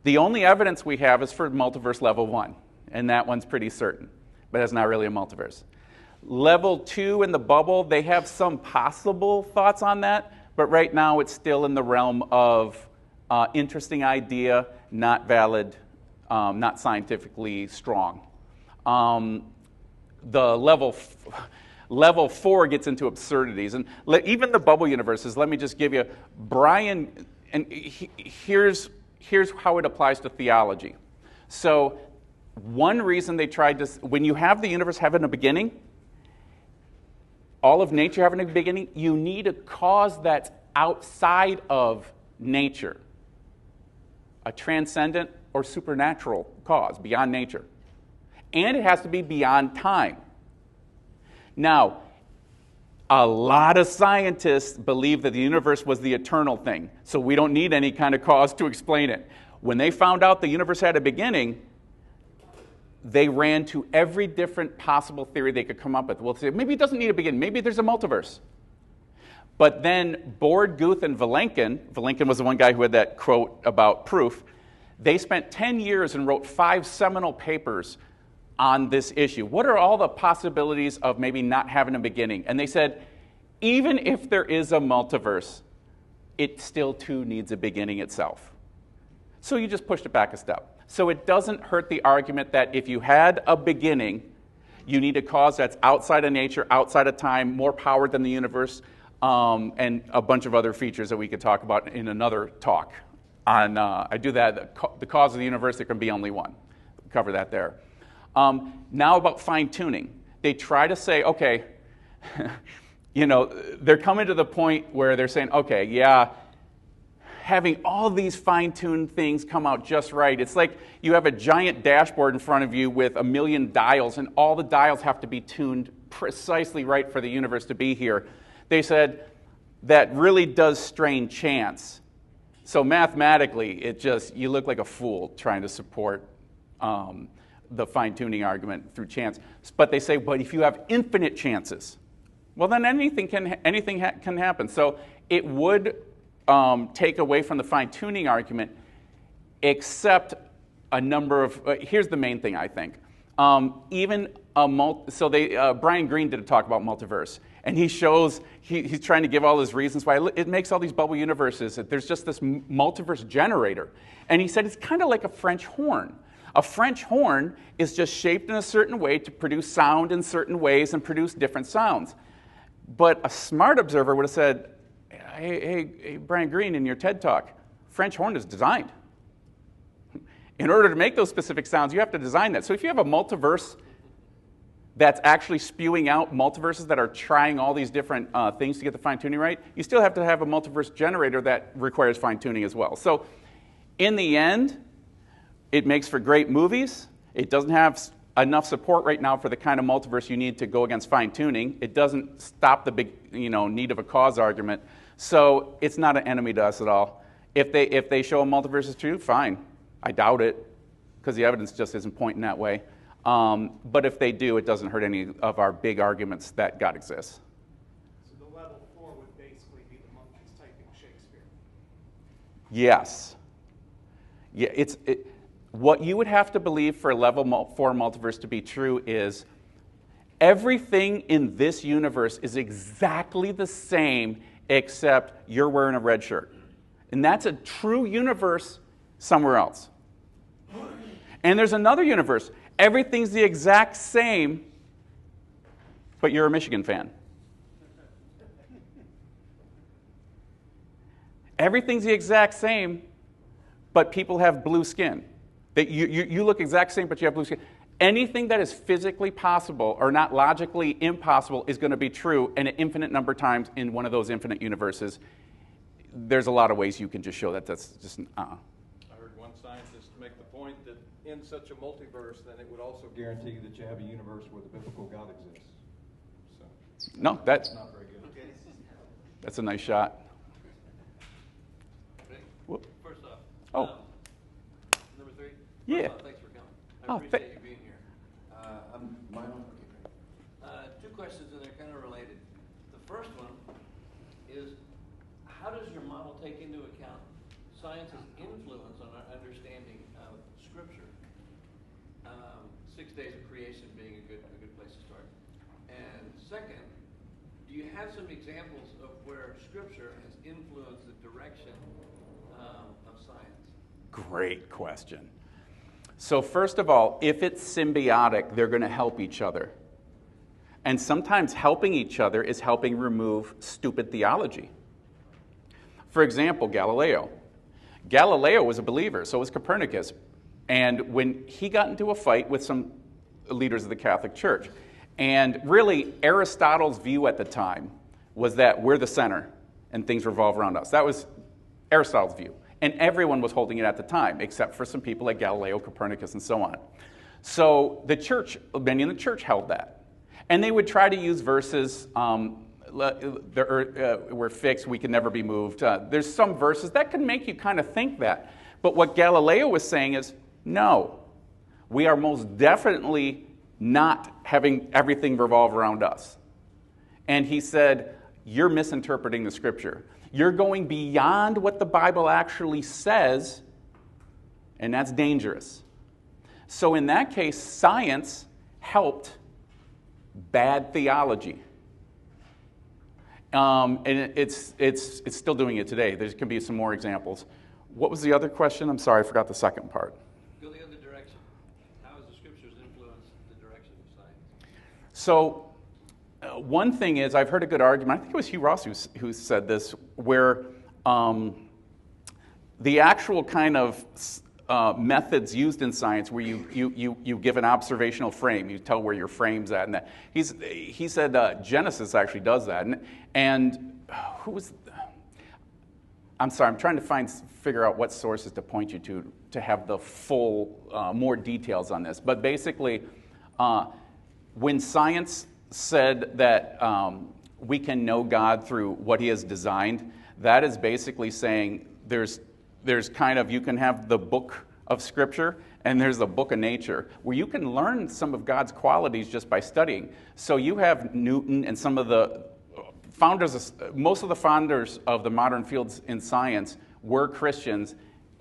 the only evidence we have is for multiverse level 1, and that one's pretty certain. But that's not really a multiverse. Level 2 in the bubble, they have some possible thoughts on that, but right now it's still in the realm of interesting idea, not valid, not scientifically strong. The level 4 gets into absurdities. And even the bubble universes, let me just give you, Brian, and here's how it applies to theology. So one reason they tried to, when you have the universe having a beginning, all of nature having a beginning, you need a cause that's outside of nature, a transcendent or supernatural cause beyond nature. And it has to be beyond time. Now, a lot of scientists believe that the universe was the eternal thing, so we don't need any kind of cause to explain it. When they found out the universe had a beginning, they ran to every different possible theory they could come up with. Well, maybe it doesn't need a beginning. Maybe there's a multiverse. But then Borde, Guth, and Vilenkin was the one guy who had that quote about proof. They spent 10 years and wrote 5 seminal papers on this issue. What are all the possibilities of maybe not having a beginning? And they said, even if there is a multiverse, it still too needs a beginning itself. So you just pushed it back a step. So it doesn't hurt the argument that if you had a beginning, you need a cause that's outside of nature, outside of time, more powered than the universe, and a bunch of other features that we could talk about in another talk. I do that, the cause of the universe, there can be only one. We'll cover that there. Now about fine-tuning. They try to say, okay, they're coming to the point where they're saying, okay, yeah, having all these fine-tuned things come out just right. It's like you have a giant dashboard in front of you with 1 million dials, and all the dials have to be tuned precisely right for the universe to be here. They said, that really does strain chance. So mathematically, you look like a fool trying to support the fine-tuning argument through chance. But they say, but if you have infinite chances, well, then anything can happen. So it would take away from the fine-tuning argument, except a number of. Here's the main thing I think. Brian Greene did a talk about multiverse, and he shows he's trying to give all his reasons why it makes all these bubble universes. That there's just this multiverse generator, and he said it's kind of like a French horn. A French horn is just shaped in a certain way to produce sound in certain ways and produce different sounds. But a smart observer would have said, hey, Brian Greene, in your TED Talk, French horn is designed. In order to make those specific sounds, you have to design that. So if you have a multiverse that's actually spewing out multiverses that are trying all these different things to get the fine-tuning right, you still have to have a multiverse generator that requires fine-tuning as well. So in the end, it makes for great movies. It doesn't have enough support right now for the kind of multiverse you need to go against fine-tuning. It doesn't stop the big need of a cause argument. So it's not an enemy to us at all. If they show a multiverse is true, fine. I doubt it, because the evidence just isn't pointing that way. But if they do, it doesn't hurt any of our big arguments that God exists. So the level 4 would basically be the monkeys typing Shakespeare. Yes. Yeah, what you would have to believe for a level 4 multiverse to be true is everything in this universe is exactly the same except you're wearing a red shirt. And that's a true universe somewhere else. And there's another universe. Everything's the exact same, but you're a Michigan fan. Everything's the exact same, but people have blue skin. You look exact same, but you have blue skin. Anything that is physically possible or not logically impossible is going to be true an infinite number of times in one of those infinite universes. There's a lot of ways you can just show that that's just I heard one scientist make the point that in such a multiverse, then it would also guarantee that you have a universe where the biblical God exists. So no, that's not very good. Okay. that's a nice shot. Ready? Whoop. First off, Oh. number 3. Yeah. First off, thanks for coming. I Oh, appreciate you being here. Mine. Two questions, and they're kind of related. The first one is, how does your model take into account science's influence on our understanding of Scripture? 6 days of creation being a good place to start. And second, do you have some examples of where Scripture has influenced the direction of science? Great question. So first of all, if it's symbiotic, they're going to help each other. And sometimes helping each other is helping remove stupid theology. For example, Galileo. Galileo was a believer, so was Copernicus. And when he got into a fight with some leaders of the Catholic Church, and really Aristotle's view at the time was that we're the center and things revolve around us. That was Aristotle's view. And everyone was holding it at the time, except for some people like Galileo, Copernicus, and so on. So the church, many in the church held that. And they would try to use verses, the earth, we're fixed, we can never be moved. There's some verses that can make you kind of think that. But what Galileo was saying is, no, we are most definitely not having everything revolve around us. And he said, you're misinterpreting the Scripture. You're going beyond what the Bible actually says, and that's dangerous. So in that case, science helped bad theology. And it's still doing it today. There can be some more examples. What was the other question? I'm sorry, I forgot the second part. Go the other direction. How has the Scriptures influenced the direction of science? So one thing is, I've heard a good argument, I think it was Hugh Ross who said this, where the actual kind of methods used in science where you give an observational frame, you tell where your frame's at, and that he said Genesis actually does that, and who was? I'm sorry, I'm trying to figure out what sources to point you to have the full more details on this. But basically, when science said that we can know God through what he has designed, that is basically saying there's kind of, you can have the book of Scripture and there's the book of nature, where you can learn some of God's qualities just by studying. So you have Newton and some of the founders, most of the founders of the modern fields in science were Christians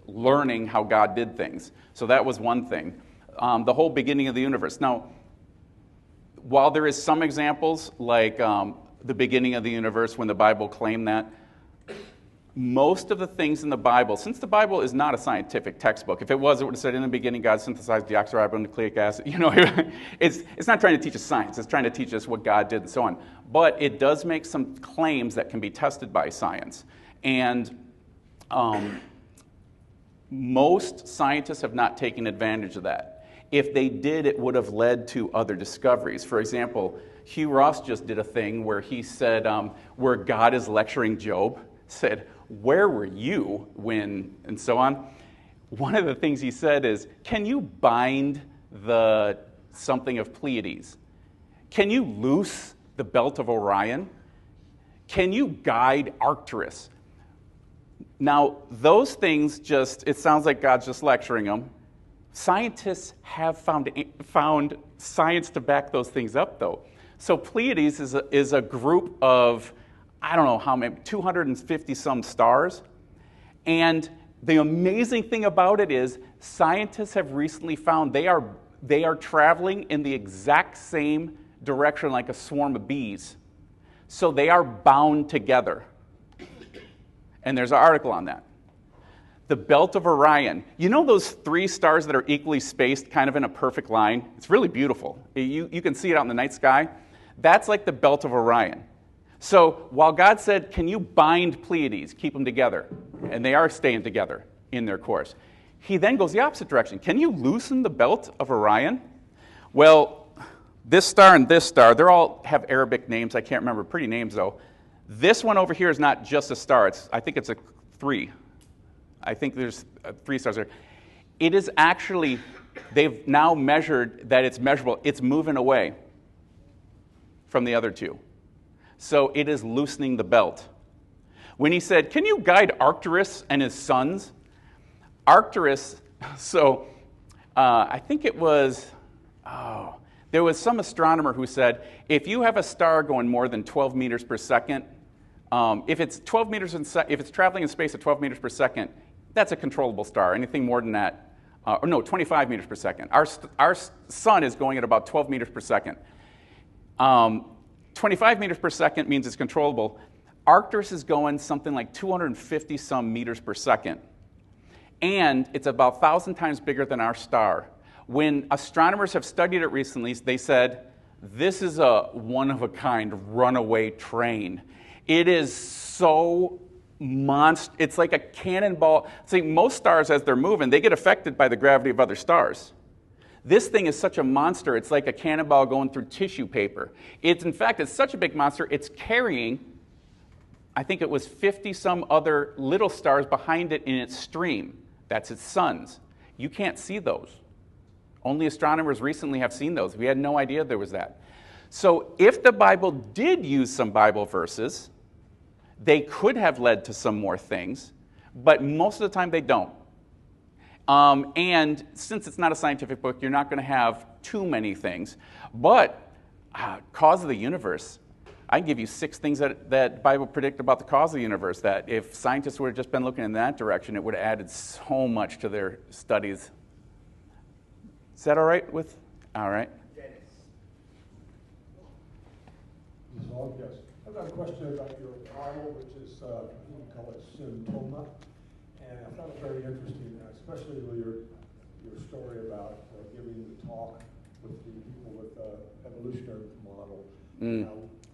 learning how God did things. So that was one thing. The whole beginning of the universe. Now, while there is some examples, like the beginning of the universe when the Bible claimed that, most of the things in the Bible, since the Bible is not a scientific textbook, if it was, it would have said, in the beginning, God synthesized deoxyribonucleic acid. It's not trying to teach us science. It's trying to teach us what God did and so on. But it does make some claims that can be tested by science. And most scientists have not taken advantage of that. If they did, it would have led to other discoveries. For example, Hugh Ross just did a thing where he said, where God is lecturing Job, said, where were you when, and so on. One of the things he said is, can you bind the something of Pleiades? Can you loose the belt of Orion? Can you guide Arcturus? Now, those things just, it sounds like God's just lecturing them. Scientists have found science to back those things up, though. So Pleiades is a group of, I don't know how many, 250 some stars. And the amazing thing about it is scientists have recently found they are traveling in the exact same direction like a swarm of bees. So they are bound together. And there's an article on that. The belt of Orion. You know those three stars that are equally spaced, kind of in a perfect line? It's really beautiful. You can see it out in the night sky. That's like the belt of Orion. So while God said, can you bind Pleiades, keep them together, and they are staying together in their course, he then goes the opposite direction. Can you loosen the belt of Orion? Well, this star and this star, they all have Arabic names. I can't remember, pretty names though. This one over here is not just a star. I think it's a 3. I think there's 3 stars there. It is actually, they've now measured that it's measurable. It's moving away from the other 2. So it is loosening the belt. When he said, can you guide Arcturus and his sons? Arcturus, so I think it was, there was some astronomer who said, if you have a star going more than 12 meters per second, if it's 12 meters if it's traveling in space at 12 meters per second, that's a controllable star. Anything more than that, 25 meters per second. Our sun is going at about 12 meters per second. 25 meters per second means it's controllable. Arcturus is going something like 250 some meters per second. And it's about 1,000 times bigger than our star. When astronomers have studied it recently, they said, this is a one-of-a-kind runaway train. It is so it's like a cannonball. See, most stars, as they're moving, they get affected by the gravity of other stars. This thing is such a monster, it's like a cannonball going through tissue paper. In fact, it's such a big monster, it's carrying, I think it was 50 some other little stars behind it in its stream. That's its suns. You can't see those. Only astronomers recently have seen those. We had no idea there was that. So if the Bible did use some Bible verses, they could have led to some more things, but most of the time they don't. And since it's not a scientific book, you're not going to have too many things. But cause of the universe, I can give you 6 things that the Bible predict about the cause of the universe, that if scientists would have just been looking in that direction, it would have added so much to their studies. Is that all right with? All right. Yes. I've got a question about your Bible, which is, you call it symptoma. And I found it very interesting, especially with your story about giving the talk with the people with the evolutionary model.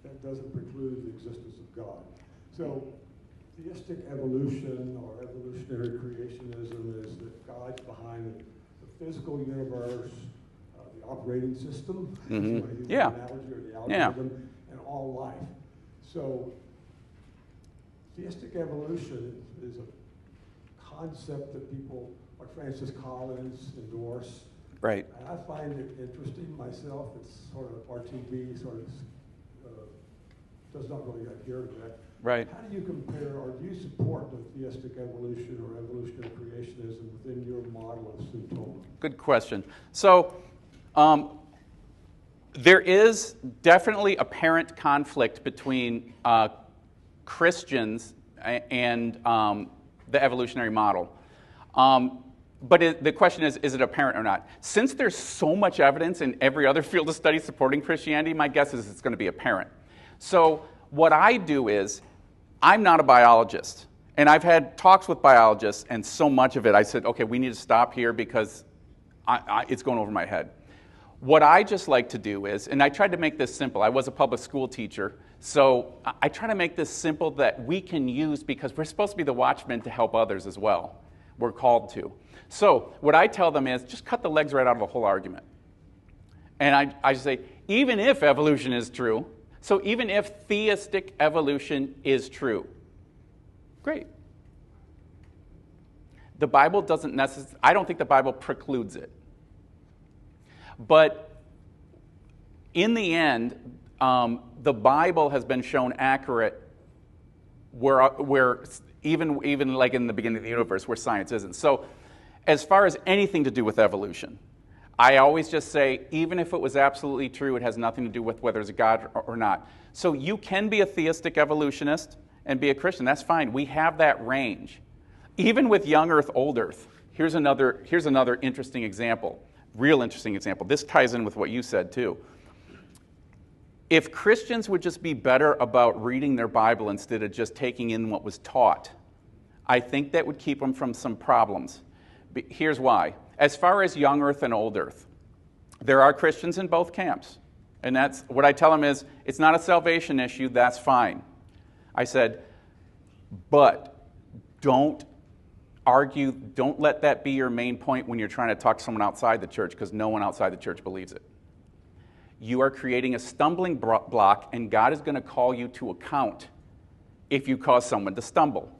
That doesn't preclude the existence of God. So theistic evolution or evolutionary creationism is that God's behind the physical universe, the operating system, if you want to use the analogy, or the algorithm, and all life. So theistic evolution is a concept that people like Francis Collins endorse. Right. And I find it interesting myself. It's sort of RTB, sort of does not really adhere to that. Right. How do you compare, or do you support the theistic evolution or evolutionary creationism within your model of symptoma? Good question. So there is definitely apparent conflict between Christians and the evolutionary model. But the question is it apparent or not? Since there's so much evidence in every other field of study supporting Christianity, my guess is it's going to be apparent. So what I do is, I'm not a biologist. And I've had talks with biologists, and so much of it I said, okay, we need to stop here because it's going over my head. What I just like to do is, and I tried to make this simple. I was a public school teacher, so I try to make this simple that we can use because we're supposed to be the watchmen to help others as well. We're called to. So what I tell them is, just cut the legs right out of the whole argument. And I say, even if evolution is true, so even if theistic evolution is true, great. The Bible doesn't necessarily, I don't think the Bible precludes it. But in the end, the Bible has been shown accurate where even like in the beginning of the universe where science isn't. So as far as anything to do with evolution, I always just say, even if it was absolutely true, it has nothing to do with whether there's a God or not. So you can be a theistic evolutionist and be a Christian. That's fine. We have that range. Even with young Earth, old Earth. Here's another interesting example. Real interesting example. This ties in with what you said too. If Christians would just be better about reading their Bible instead of just taking in what was taught, I think that would keep them from some problems. Here's why. As far as young Earth and old Earth, there are Christians in both camps. And that's what I tell them is, it's not a salvation issue, that's fine. I said, but don't argue, don't let that be your main point when you're trying to talk to someone outside the church, because no one outside the church believes it. You are creating a stumbling block, and God is going to call you to account if you cause someone to stumble.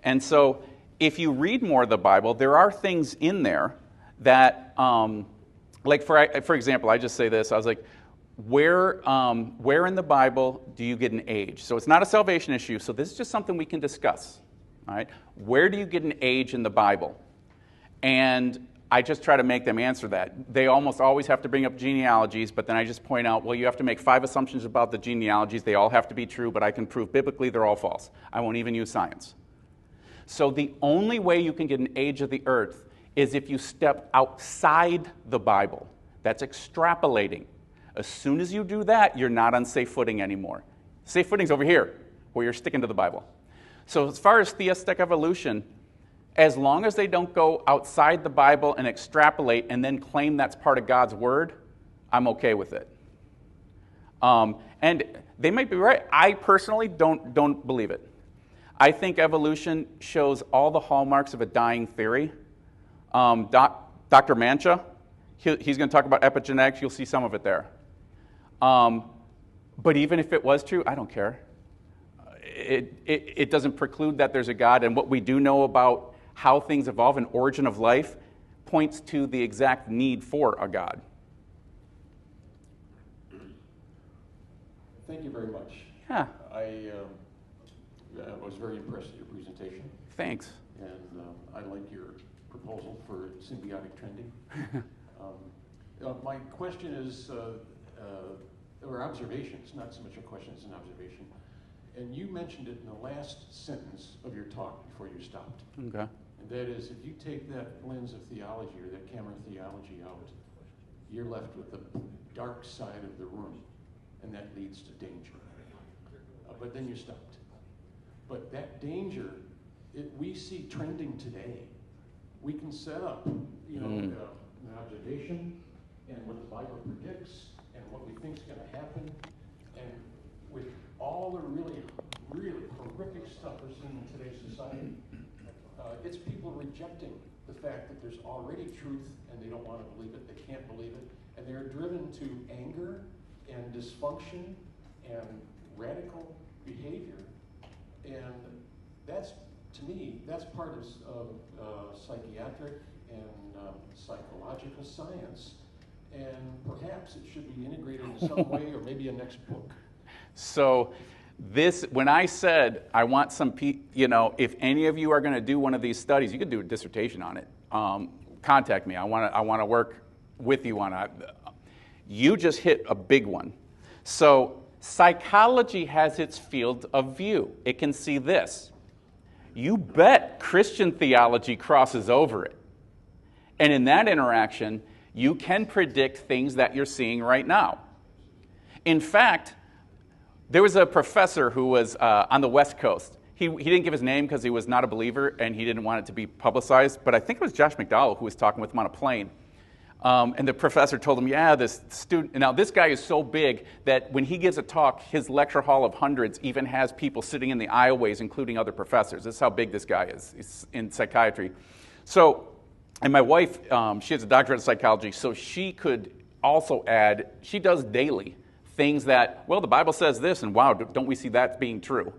And so if you read more of the Bible, there are things in there that, like for example, I just say this, I was like, where in the Bible do you get an age? So it's not a salvation issue, so this is just something we can discuss. All right? Where do you get an age in the Bible? And I just try to make them answer that. They almost always have to bring up genealogies, but then I just point out, well, you have to make 5 assumptions about the genealogies. They all have to be true, but I can prove biblically they're all false. I won't even use science. So the only way you can get an age of the earth is if you step outside the Bible. That's extrapolating. As soon as you do that, you're not on safe footing anymore. Safe footing's over here, where you're sticking to the Bible. So as far as theistic evolution, as long as they don't go outside the Bible and extrapolate and then claim that's part of God's word, I'm okay with it. And they might be right. I personally don't believe it. I think evolution shows all the hallmarks of a dying theory. Dr. Mancha, he's going to talk about epigenetics. You'll see some of it there. But even if it was true, I don't care. It doesn't preclude that there's a God, and what we do know about how things evolve and origin of life points to the exact need for a God. Thank you very much. Yeah. I was very impressed with your presentation. Thanks. And I like your proposal for symbiotic trending. My question is, or observations, not so much a question as an observation. And you mentioned it in the last sentence of your talk before you stopped. Okay. And that is, if you take that lens of theology or that camera theology out, you're left with the dark side of the room, and that leads to danger. But then you stopped. But that danger, we see trending today. We can set up, an observation and what the Bible predicts and what we think is going to happen, and with all the really, really horrific stuff that's in today's society, it's people rejecting the fact that there's already truth and they don't want to believe it, they can't believe it, and they're driven to anger and dysfunction and radical behavior. And that's, to me, that's part of psychiatric and psychological science, and perhaps it should be integrated in some way, or maybe a next book. So when I said I want some, if any of you are going to do one of these studies, you could do a dissertation on it. Contact me. I want to work with you on it. You just hit a big one. So psychology has its field of view. It can see this. You bet Christian theology crosses over it. And in that interaction, you can predict things that you're seeing right now. In fact, there was a professor who was on the West Coast. He didn't give his name because he was not a believer and he didn't want it to be publicized, but I think it was Josh McDowell who was talking with him on a plane. And the professor told him, yeah, this student, now this guy is so big that when he gives a talk, his lecture hall of hundreds even has people sitting in the aisleways, including other professors. This is how big this guy is. He's in psychiatry. So, and my wife, she has a doctorate of psychology, so she could also add, she does daily things that, well, the Bible says this, and wow, don't we see that being true?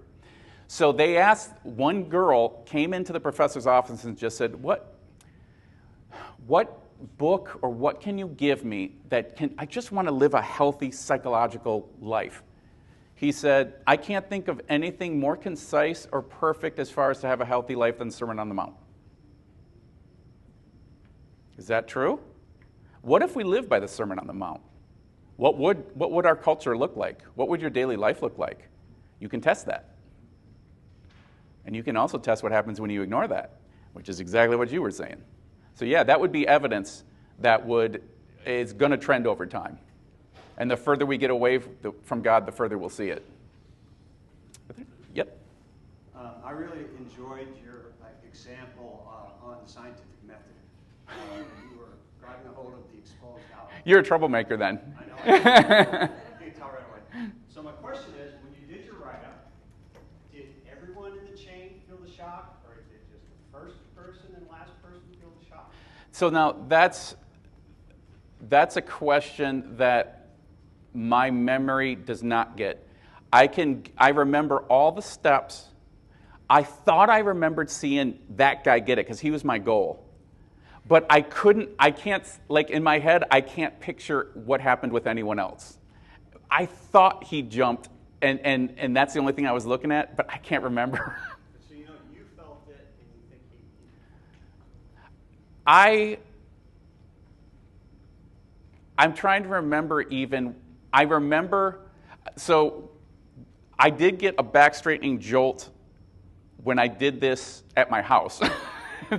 So they asked, one girl came into the professor's office and just said, what book or what can you give me I just want to live a healthy psychological life? He said, I can't think of anything more concise or perfect as far as to have a healthy life than Sermon on the Mount. Is that true? What if we lived by the Sermon on the Mount? What would our culture look like? What would your daily life look like? You can test that. And you can also test what happens when you ignore that, which is exactly what you were saying. So yeah, that would be evidence that is going to trend over time. And the further we get away from God, the further we'll see it. Yep. I really enjoyed your example on the scientific method. You were grabbing a hold of the exposed outline. You're a troublemaker then. I know. I can tell right away. So my question is, when you did your write-up, did everyone in the chain feel the shock, or did just the first person and last person feel the shock? So now that's a question that my memory does not get. I remember all the steps. I thought I remembered seeing that guy get it because he was my goal. But I can't, like in my head, I can't picture what happened with anyone else. I thought he jumped, and that's the only thing I was looking at, but I can't remember. So you felt it, and you think he... I'm trying to remember so I did get a back straightening jolt when I did this at my house.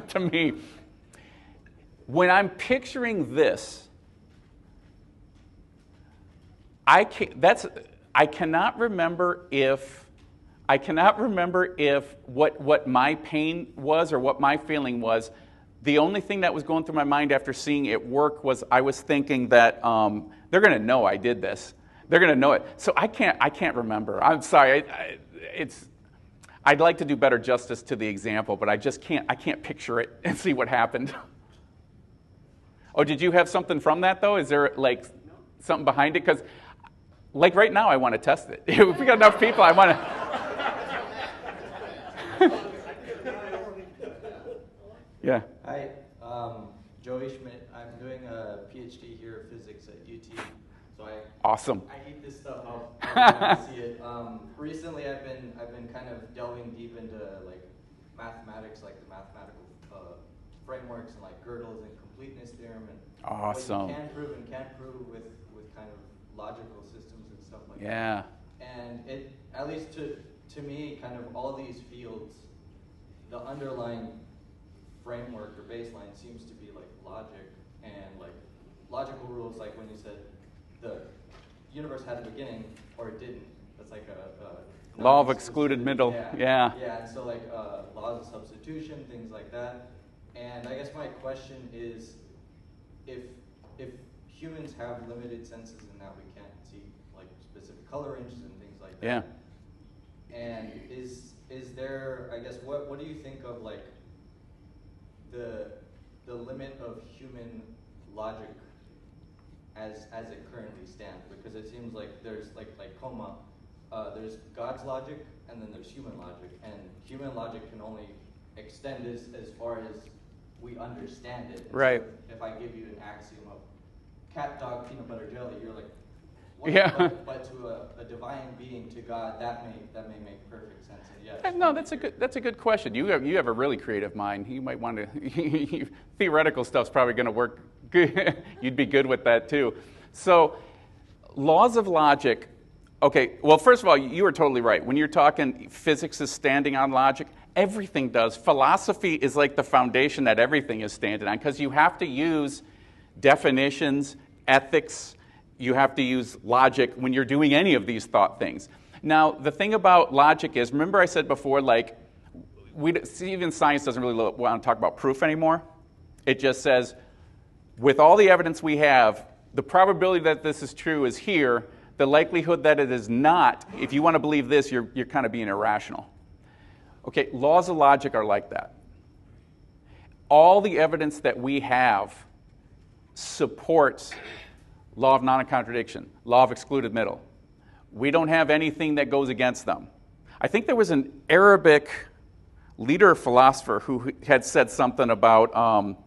To me, when I'm picturing this, I cannot remember if what my pain was or what my feeling was. The only thing that was going through my mind after seeing it work was I was thinking that they're going to know I did this. They're going to know it. So I can't remember. I'm sorry. I'd like to do better justice to the example, but I can't picture it and see what happened. Oh, did you have something from that though? Is there something behind it? Because right now I want to test it. If we got enough people, I want to. Yeah. Hi, Joey Schmidt. I'm doing a PhD here in physics at UT. So Awesome. I eat this stuff up. I see it. Recently, I've been kind of delving deep into mathematics, like the mathematical frameworks and Gödel's incompleteness theorem and awesome. what you can prove and can't prove with kind of logical systems and stuff like that. Yeah. And it, at least to me, kind of all these fields, the underlying framework or baseline seems to be logic and logical rules, like when you said the universe had a beginning or it didn't. That's a law of excluded middle. Yeah. Yeah, and so laws of substitution, things like that. And I guess my question is, if humans have limited senses in that we can't see specific color ranges and things like that. Yeah. And is there, I guess, what do you think of the limit of human logic as it currently stands? Because it seems like there's coma, there's God's logic and then there's human logic, and human logic can only extend as far as we understand it. And right. So if I give you an axiom of cat, dog, peanut butter, jelly, you're like, Yeah. But to a divine being, to God, that may make perfect sense. And yes. No, that's a good question. You have a really creative mind. You might want to theoretical stuff's probably going to work good. You'd be good with that too. So, laws of logic. Okay, well, first of all, you are totally right. When you're talking physics is standing on logic, everything does. Philosophy is like the foundation that everything is standing on, because you have to use definitions, ethics, you have to use logic when you're doing any of these thought things. Now, the thing about logic is, remember I said before, like, even science doesn't really want to talk about proof anymore. It just says, with all the evidence we have, the probability that this is true is here. The likelihood that it is not, if you want to believe this, you're kind of being irrational. Okay, laws of logic are like that. All the evidence that we have supports law of non-contradiction, law of excluded middle. We don't have anything that goes against them. I think there was an Arabic leader philosopher who had said something about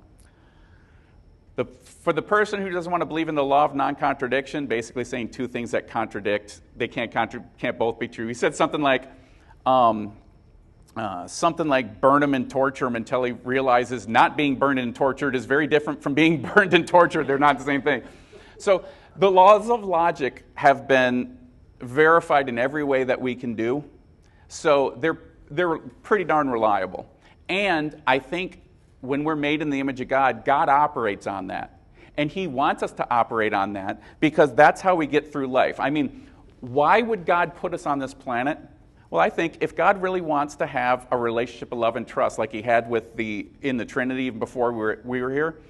for the person who doesn't want to believe in the law of non-contradiction, basically saying two things that contradict, they can't both be true. He said something like burn him and torture him until he realizes not being burned and tortured is very different from being burned and tortured. They're not the same thing. So the laws of logic have been verified in every way that we can do. So they're pretty darn reliable. And I think when we're made in the image of God, God operates on that. And he wants us to operate on that because that's how we get through life. I mean, why would God put us on this planet? Well, I think if God really wants to have a relationship of love and trust like he had in the Trinity even before we were here,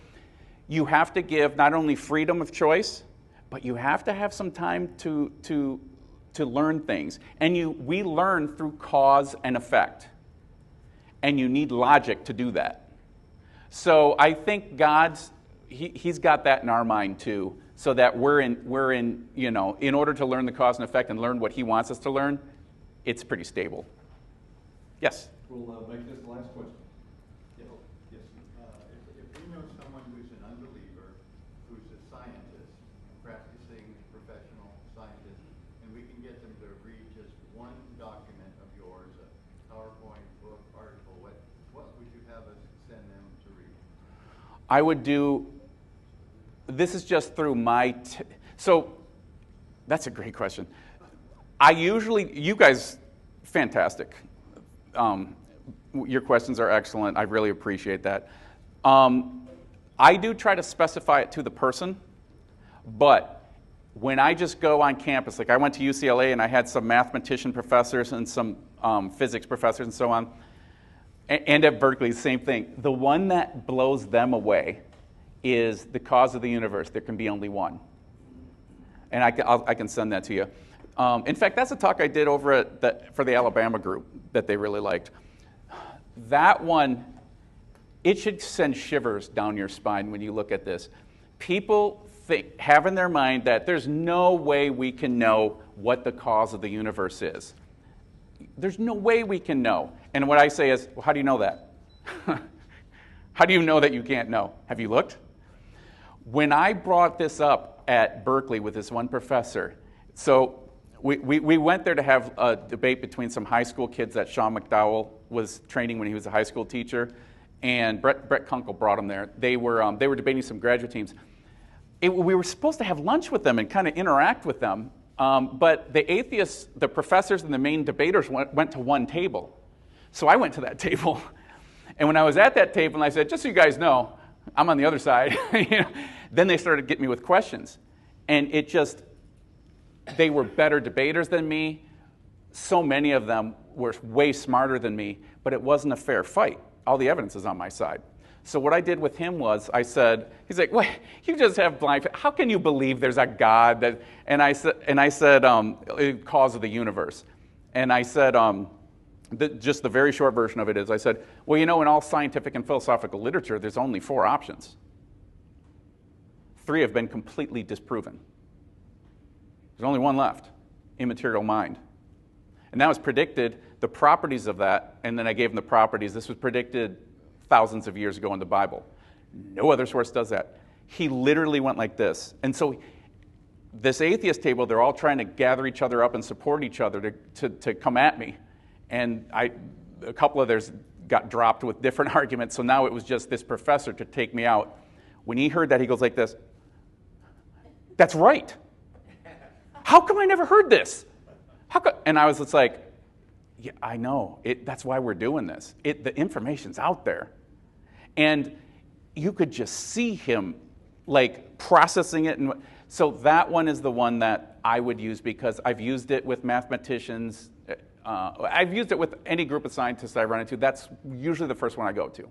you have to give not only freedom of choice, but you have to have some time to learn things. And we learn through cause and effect. And you need logic to do that. So I think He's got that in our mind too, so that we're in, in order to learn the cause and effect and learn what he wants us to learn, it's pretty stable. Yes? We'll make this the last question. Yes. If we know someone who's an unbeliever, who's a scientist, practicing professional scientist, and we can get them to read just one document of yours, a PowerPoint, book, article, what would you have us send them to read? I would do... This is just through my... So, that's a great question. You guys, fantastic. Your questions are excellent. I really appreciate that. I do try to specify it to the person, but when I just go on campus, like I went to UCLA and I had some mathematician professors and some physics professors and so on, and at Berkeley, the same thing. The one that blows them away is the cause of the universe. There can be only one. And I can send that to you. In fact, that's a talk I did over for the Alabama group that they really liked. That one, it should send shivers down your spine when you look at this. People have in their mind that there's no way we can know what the cause of the universe is. There's no way we can know. And what I say is, well, how do you know that? How do you know that you can't know? Have you looked? When I brought this up at Berkeley with this one professor, so we went there to have a debate between some high school kids that Sean McDowell was training when he was a high school teacher, and Brett Kunkel brought them there. They were debating some graduate teams. We were supposed to have lunch with them and kind of interact with them, but the atheists, the professors and the main debaters went to one table. So I went to that table, and when I was at that table, and I said, just so you guys know, I'm on the other side. Then they started getting me with questions. And they were better debaters than me. So many of them were way smarter than me, but it wasn't a fair fight. All the evidence is on my side. So what I did with him was, he's like, well, you just have blind faith. How can you believe there's a God? And I said, cause of the universe. And I said, just the very short version of it is, I said, well, in all scientific and philosophical literature, there's only 4 options. 3 have been completely disproven. There's only one left, immaterial mind. And that was predicted, the properties of that, and then I gave him the properties. This was predicted thousands of years ago in the Bible. No other source does that. He literally went like this. And so this atheist table, they're all trying to gather each other up and support each other to come at me. And a couple of theirs got dropped with different arguments, so now it was just this professor to take me out. When he heard that, he goes like this, "That's right. How come I never heard this? How come?" And I was just like, "Yeah, I know. That's why we're doing this. The information's out there." And you could just see him like processing it. And so that one is the one that I would use because I've used it with mathematicians. I've used it with any group of scientists I run into. That's usually the first one I go to.